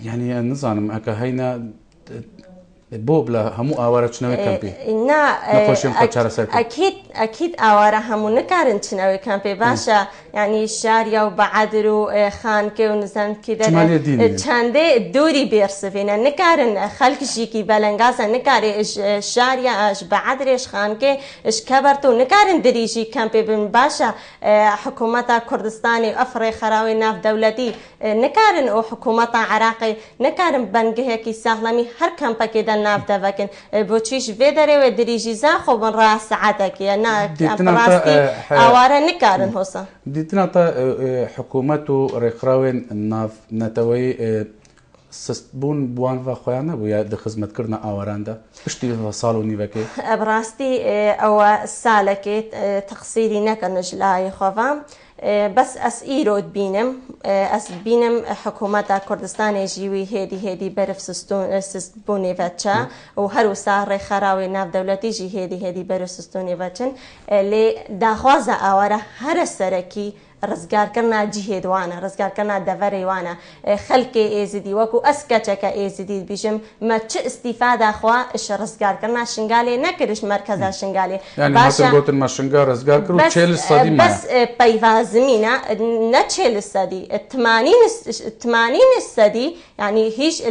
یعنی نزانم ئەکە هەینە بۆ بڵە هەموو ئاوارە چنەوەی کەمپێ ئەکیت ئاوارە هەموو نکارن چنەوەی کەمپێ باشە ینی شاریا و بەعادر و خانکێ و نزانکی چەندێ دووری بێرسفێنە نکارن خەڵکیشیکی بەلەنگازە نکارێ شاریا ئەش بەعادرێش خانکێ ئش کەبەرت و نکارن دریژی کەمپێ بن باشە حکوومەتە کوردستانی ئەفڕێ خەراوی ناودەولەتی نکارن و حکوومەتە عراقی نکارن بەنگەهێکی ساغڵەمی هەر کەمپەکێدا ناودەڤەکن بۆچیش vê derê dirîjî xwe bin ra saetekê rastî aware nikarin hosa dîtina te hikûmet û rêxrawên navneteweyî sistbûn wan ve xweyan nebûye di xizmetkirina awaran de piştî sal û nîvekê bi rastî ew salekê teqsîrî nekirin ji layê xwe ve بس اس ایرو بینم اس بینم حکومت کردستان جیوی هدی برف سستبونی وچه و هر وسار خراوی ناف دولتی جی هدی برف سستونی وچن لی داخواز آواره هر سرکی رزگارکردنا جیهدوانه رزگارکردنا دەڤەرێوانە خەڵکێ ئێزیدی وەکو ئەسکەچەکە ئێزیدی بیژم مە چ ئیسیفادا خوا ئش رزگارکردنا شنگالێ نەکردش مەرکەزا شنگالێ باشگوتن مە شنگا رزگار کرد و 40 بەس پەیوازمینە نە 40 80 سەدی یعنی هیچ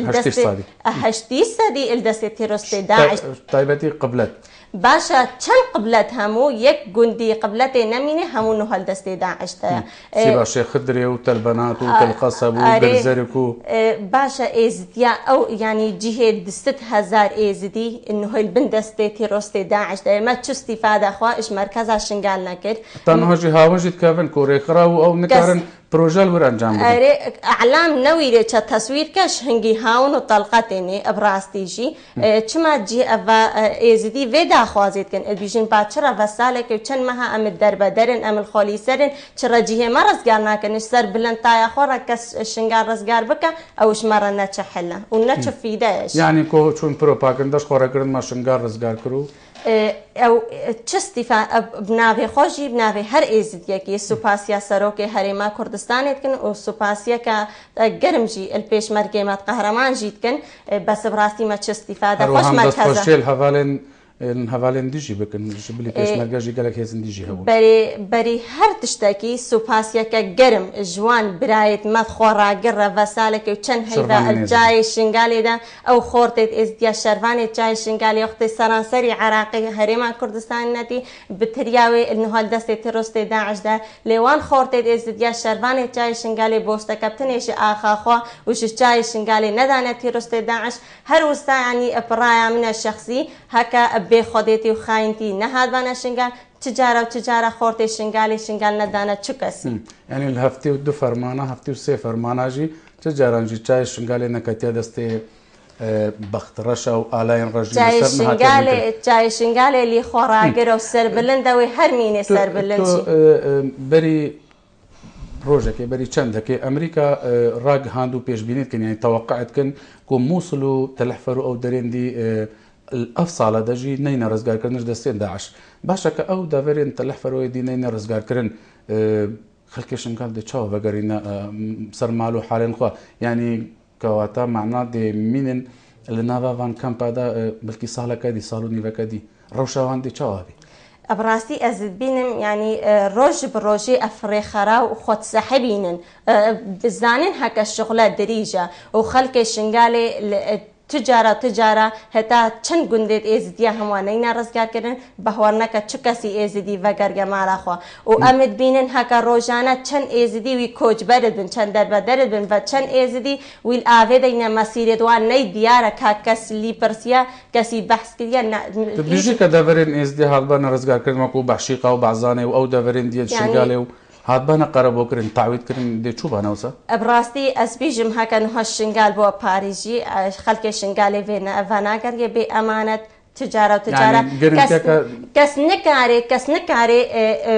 هەشتی سەدی ئەلدەستێ تێرۆستی داعش تایبەتی قبلەت باشە چەند قبلەت هەموو یەک گوندی قبلەتێ نەمینێ هەموو نو هەلدەستی داعشتەیە باشێ خدرێ و تەلبەنات و تەلقەسەب و گەرزەرک و باشە ئێزدیا ئەو ینی جیهێ 200,000 ئێزدی نهۆیل بن دەستێ تیرۆستی داعشتەیە مە چ استیفادا خوا ئش مەرکەزا شنگال نەکرد تەنهاژی هاوەژیت کەڤن کۆڕێکڕا و ئەو نکارن پروژه ورانجام بده اعلام نویره چه تصویر کش هنگی هاون و طلقتینی ابراستیجی چما جی اوا ازدی ودا خوازید کن بیشین پاچرا و ساله که چند ماه ام دربدرن ام الخالی سرن چرا جیه مرزگار نکن سر بلند تایا خورا کس شنگار رزگار بکه اوش مره نچه حله و نچه فیدهش یعنی که چون پروپاگانداش خورا کردن ما شنگار رزگار کرو او چستیفا بناوی خوشی بناوی هر ایزدیه که سپاسیا سروک هریما کردستانیت کن و سپاسیا که گرم جی الپیش مرگیمات قهرمان جیت کن بس براستی ما چستیفا ده خوش مرکزه خوشیل هەڤالێن دیژی بکەن بلی پێشمەرگەژی گەلێک هێزن دیژی هەبوو بەری هەر تشتێکی سوپاسیەکە گەرم جوان برایەت مەد خۆڕاگەڕە ڤەسالێکی و چەند هەیڤە جای شنگالێدا ئەو خۆرتێت ئێزدیا شەروانێت جای شنگالی وەختی سەرانسەری عراقی هەرێما کوردستان نەتی بتریاوێ نهۆل دەستی ترۆستی داعشدا لێوان خۆرتێت ئێزدیا شەروانێت جای شنگالی بۆستەکە بتنێشی ئاخاخوا وش جای شنگالی نەدانێت تیرۆستی داعش هەر وستا ینی ئەپڕایە منە شەخصی هەکە بێ خۆدێتی و خاینتی نەهاتوانە شنگال تجارة و تجارة خورتي شنگال ندانه چه کسی يعني الهفتي ودو فرمانه هفتي وسي فرمانه جي تجارة جي چای شنگال نکتیا دسته بخت رشا و آلاین رجی چای شنگال لی خوراگر و سر بلند و هر مینه سر بلند بری روجك بري چندك امريكا راج هاندو بيش بينيت كن يعني توقعت كن كم موصلوا تلحفروا او درين دي الافصال دجي نينا رزقار كرنش دستين داعش باشا او دافرين تلحفروا دي نينا رزقار كرن خلكشن قال دي تشاو بقرينا سر مالو حالين خوا يعني كواتا معناه دي مينن اللي نافا فان كامبا دا بلكي صالة كادي صالوني وكادي روشا وان دي تشاو هبي براستي أزد بينم يعني روج بروجي أفريخرا وخد سحبينن بزانن هكا الشغلات دريجة وخلق شنغالي تجارة هتا چند گندید ایزدیا هموانینا رزگار کردن بهوارنا که چه کسی ایزدی وگرگ مالا خوا و امد بینن هکا روزانه چند ایزدی وی کوچ برد بن چند دربدرد بن و چند ایزدی ویل آوید اینا مسیر دوان نی دیاره که کسی لی پرسیا کسی بحث کردیا تبلیجی که دورین ایزدی هالبان رزگار کردن مکو بحشیقه و بعضانه و او دورین دیت شنگاله و هادبانا قربو كرن تعويض كرن دي شو بانوسا براستي اسبيجم هكا نهاش شنغال بو باريجي خلق شنغالي فانا كريه بأمانة تجارة يعني كس نكاري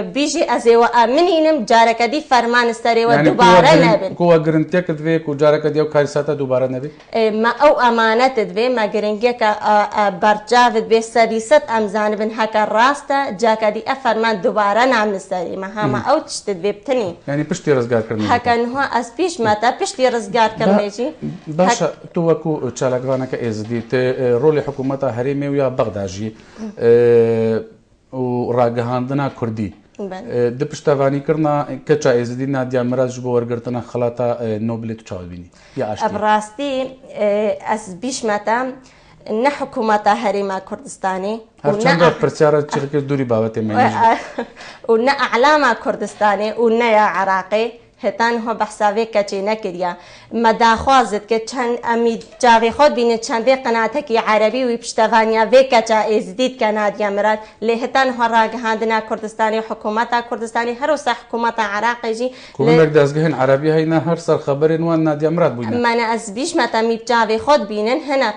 بيجي ازيوا منينم جارك دي فرمان استري ودوباره نبن كو جرنتيك دفي كو جارك ديو كارساتا دوباره نبي ما او امانه دفي ما جرنجيك برجاف دفي سديست امزان بن هكا راستا جاك دي فرمان دوباره نعم استري ما هما او تشتدفي بتني يعني بشتي رزقار كرني هكا نو اسبيش ماتا بشتي رزقار كرنيجي باشا تو كو تشالغوانا كازدي رولي حكومتها هريمي ويا بغداجي وراجهاندنا كردي دبشتواني كرنا كتشا ازدي ناديا مراج بو ورغرتنا خلاطا نوبل تشاوبيني يا اشتي براستي اسبيش ماتا ان حكومتها هريما كردستاني هرچند پرسیار شرکت دوری بابت منیج ون اعلام كردستاني ون يا عراقي هتان هو بحسابه كتشي نكريا مداخوازت كتشان امي جاوي خود بين چند قناتك عربي وبشتوانيا في كتشا ازديد كناديا مراد لهتان هو راغهاندنا كردستاني حكومتا كردستاني هروس حكومتا عراقي جي كونك دازغهن عربي هينا هر سر خبرين وان ناديا مراد بوينا ما انا ازبيش متى مي جاوي خود بينن هنا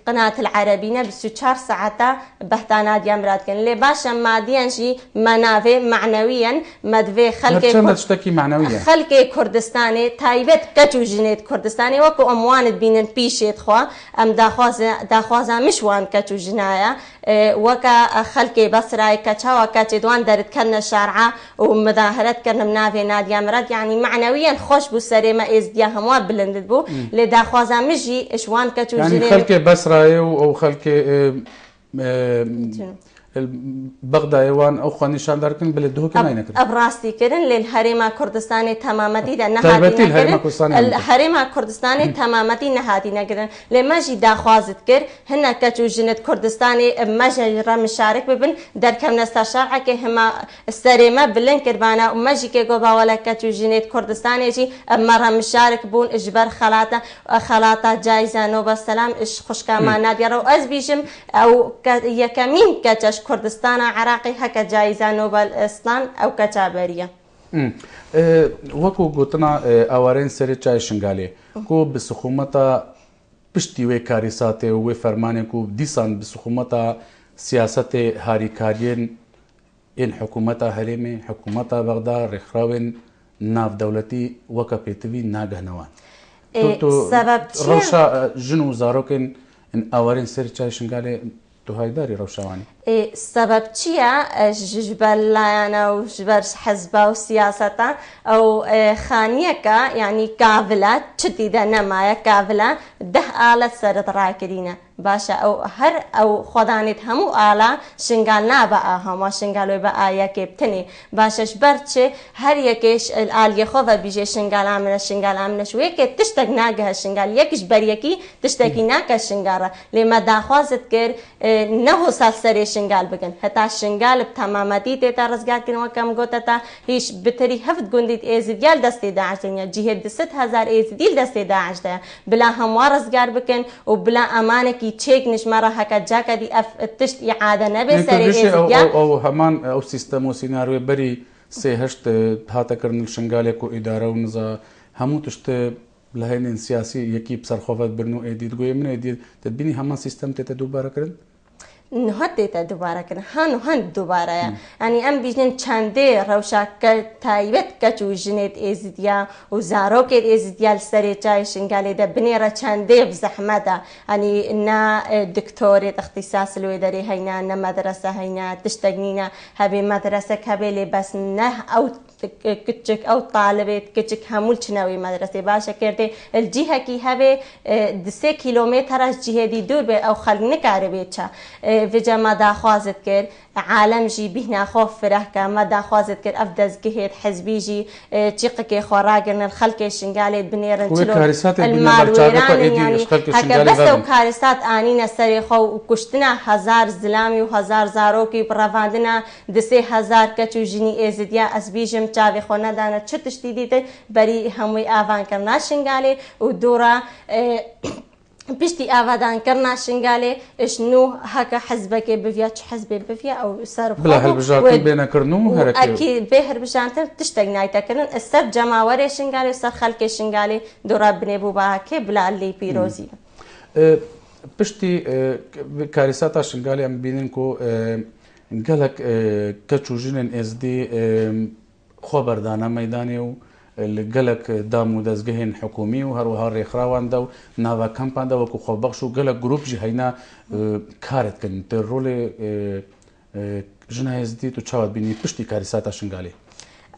قناه العربينا ب 4 ساعات بهتا ناديا مراد كان لي باشا ماديا شي منافع معنويا مدفي خلقي تشتكي معنويا خلقي كردستاني تايبت كتو جنيت كردستاني وكو اموان بينن بيشيت خوا ام داخوازا مشوان كتو جنايا وكا خلقي بصراي كتشا وكاتي دوان دارت كرنا شارعة ومظاهرات كرنا منافي ناديا مراد يعني معنويا خوش بو سريما ازديا هموا بلندد بو لداخوازا مجي اشوان كتو يعني جنيت خلقي بصراي او خلقي بغدا ايوان او خاني شاندار كن بلده كما ينكر ابراستي كرن للحريمه كردستاني تمامتي نهاتي الحريمه كردستاني تمامتي نهاتي نكرن لما جي داخوازت كر هنا كتو جنت كردستاني ماجرا مشارك ببن در كم نستشارع كه هما السريمه بلن كربانا وماجي كغوبا ولا كتو جنت كردستاني جي مره مشارك بون اجبر خلاطه جايزه نوبل سلام اش خوشكاما ناديه رو از بيجم او يكمين كتش كردستان عراقي هكا جايزة نوبل اسلان او كتابرية وكو قوتنا اوارين سري چاي شنغالي كو بسخومتا پشتی وی کاریساته و فرمانه کو دیسان بسخومتا سیاست هاریکارین این حکومتا هرمي حکومتا بغداد رخراوين ناف دولتي وكا بيتوي ناغنوان سبب روشا جنو زاروكن ان اوارين سري چاي شنغالي تو هايداري روشاواني السبب چيا جبر لانا وجبر حزبه وسياسته او خانيكا يعني كافله تشديده نمايا كافله ده آلة سرت راكدينا باشا او هر او خدانيت همو آلة شنغالنا بقى هما شنغالو بقى يكبتني باشا جبرتش هر يكيش الآلية خوفا بيجي شنغال عمنا شوية تشتك ناقها الشنغال يكش بريكي تشتكي ناقها الشنغالة لما داخوازت كر نهو سالسري شنغال بكن حتى شنغال بتمامتي تيتا رزقار كن وكم قوتتا هيش بتري هفت قنديت ايزديال دستي داعش دنيا جهد 6000 ايزديال دستي داعش ده بلا هم رزقار بكن وبلا امانك تشيك نشمره هكا جاكا دي تشت اعاده نبي سري ايزديال او همان او سيستم او سيناريو بري سهشت هاتا كرن شنغال كو اداره ونزا همو تشت لهين سياسي يكي بسرخوفات برنو ايديد گوي من ايديد تدبيني همان سيستم تيتا دوباره كرن نهديتا دوباره كنا هان دوباره يعني ام بيجن چنده روشا تايبت كچو جنيت ازديا وزاروك ازديا السري چاي شنغالي ده بنيره چنده بزحمته يعني ان دكتورة اختصاص الويدري هينا ان مدرسه هينا تشتغنينا هبي مدرسه كبيله بس نه او كتشك أو طالبة كتشك همول شناوي مدرسة باشا كرتي الجهة كي هبه 2 كيلومتر جهة دي دور به أو خلنك عربيتها في جمع داخوازت كر عالم جي بهنا خوف فرح كما داخوازت كر أفدز جهة حزبيجي تيقك خوراجن الخلق شنقالي بنيرن تلو المال ويران يعني هكا بس لو كارثات آنينا سريخو وكشتنا 1000 زلامي و1000 زاروكي برافاندنا 2,000 كتو جني ازديا اسبيجم تاوي خونا دانا تشتشتي ديت بري هموي آوان کرنا شنگالي ودورا بيشتي آوادان کرنا شنگالي اشنو هكا حزبك بفيا حزبي بفيا او سر بلا هالبجاتن بينا كرنو هركي اكيد بهر بجانتر تشتغناي تكرن السر جماوري شنگالي سر خلق شنگالي دورا بنبو باكي بلا اللي بيروزي بشتي كارثات شنگالي ام بينكو قالك كتشو جنن اس دي خبر دانا ميداني و قالك دامو دزگهن حكومي و هروها ريخراوان دو ناوا كامبان دو وكو خوبخشو قالك جروب جي هينا كارت كن ترول جنا اس دي تو تشاود بيني بشتي كارثات شنگالي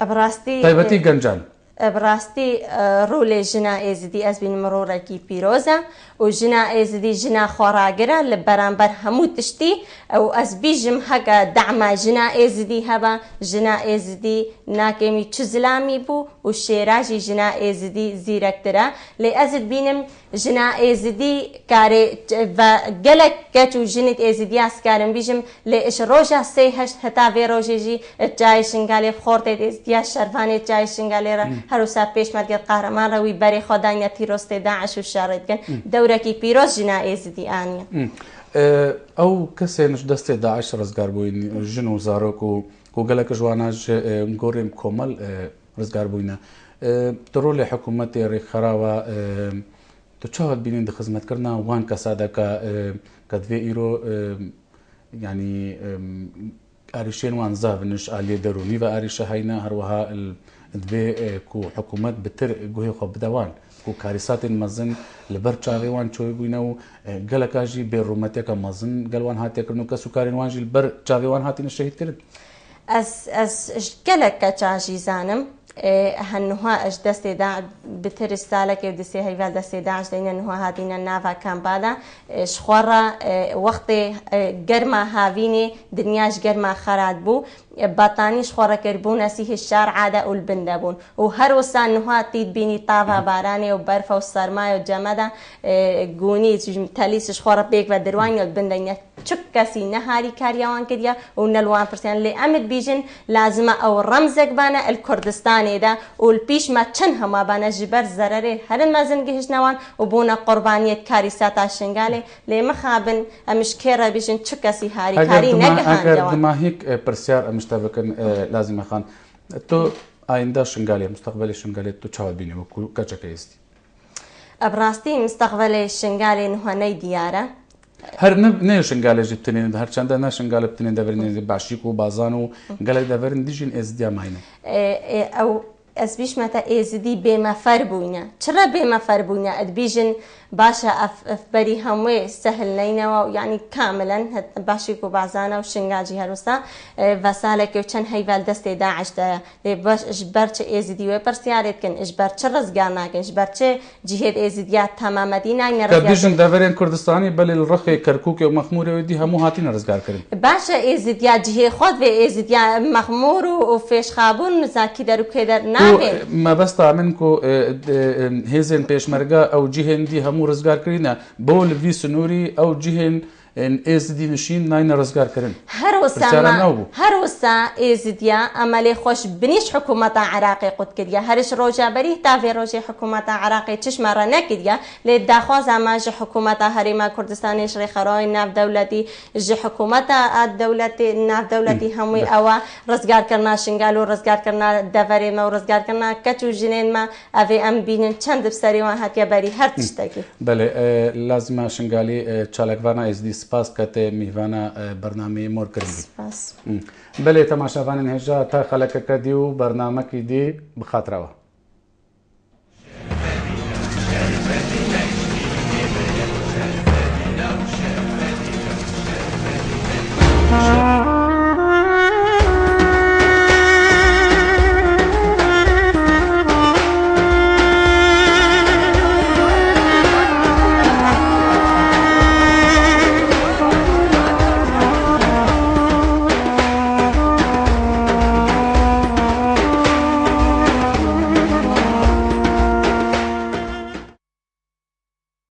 ابراستي طيبتي گنجان براستي رولي جنا ازدي از بين مرورة كي بيروزا وجنا ازدي جنا خوراجرة لبرانبر همو تشتي او از بيجم هكا دعما جنا ازدي هبا جنا ازدي ناكمي تشزلامي بو وشيراجي جنا ازدي زيركترا لي ازد بينم جنا ازدي كاري وقلك كتو جنت ازدي اسكارم بيجم ليش روجا سيهش هتا في روجي جاي شنغالي خورتي ازدي شرفاني جاي شنغالي هروسا پیش مرد قهرمان روی بری خدای تیروست داعش و شارد کن دوره کی پیروز جنا ازدی آنیا او کسی نش دست داعش رزگار بوین جنو زاروکو کو گلک جواناج گورم کومل رزگار بوینا ترول حکومت رخراوا تو چاود بینین د خدمت کرنا وان کساده کا دوی ایرو يعني اريشين وان زافنش علي دروني و اريشه هينا هروها دبي كو حكومات بتر جوه خب دوان كو كارثات مزن لبرچاوي وان چوي بينو گلكاجي بيروماتيك مزن گلوان هاتي كرنو كسوكارين وانجي البرچاوي وان هاتي نشهيد كرد اس گلكاجي زانم هنوها اش دست دا بتر السالة كيف دسي هيفا دست داعش دينا نوها هادينا نافا كان بادا شخورا وقت گرما هاويني دنياش گرما خراد بو بطاني شخورا كربون اسيه الشار عادة والبندبون وهر وسان نوها تيد بيني طافا باراني وبرفا والسرماي وجمدا قوني تاليس شخورا بيك ودرواني والبندين چكاسي نهاري كاريوان كديا ونلوان برسان اللي امد بيجن لازم او رمزك بانا الكردستاني دا والبيش ما چن هما بانا جبر زرره هر المازن جهش نوان وبونا قربانية كارثات شنغالي لي مخابن امش كيرا بيجن چكاسي هاري كاري نگهان جوان اگر دما هيك برسيار مشتبكن لازم خان تو آینده شنغالي مستقبل شنغالي تو چاود بيني وكو كچك يستي ابراستي مستقبل شنغالي نهاني ديارة هر نه شنگاله جبتنين هر چنده نه شنگاله بتنين دورين باشيكو بازانو قال دورين ديجين ازديا ماينه او اسبيش متى ازدي بما فربوينا چرا بما فربوينا ادبيجن باشا اف بري هموي سهل لينا يعني كاملا باشيكو بازانا وشنغاجي هروسا وسالك وچن هيفال دست داعش دا باش اجبرچ ازدي و برسيارت كن اجبرچ رزگارنا كن اجبرچ جهاد ازديات تمام مدينه نرزگار كديجن دورين كردستاني بل الرخي كركوك ومخمور ودي همو هاتين رزگار كرين باشا ازديا جهاد خود و ازديا مخمور وفيش خابون زاكي درو كدر ما بس منكو هيزن بيشمرغا او جهن دي همو رزگار كرينا بول في سنوري او جهن ان ازدي نشين ناين رزگار كرين هروسا ازديا امالي خوش بنيش حكومة عراقي قد كديا هرش روجا بري تافي روجي حكومة عراقي تشمر نكديا لداخوز اما جي حكومة هريما كردستاني شري خراي ناف دولتي جي حكومة الدولتي ناف دولتي هموي اوا رزگار كرنا شنگالو رزگار كرنا دفري ما ورزگار كرنا كتو جنين ما افي ام بينن چند بسري وان هاتيا بري هر تشتكي بله لازم شنگالي چالکوانا ازدي سپاس کته میوانا برنامه مور کردی سپاس بله تماشاوان هجا تا خلق کدیو برنامه کی دی بخاطروا Oh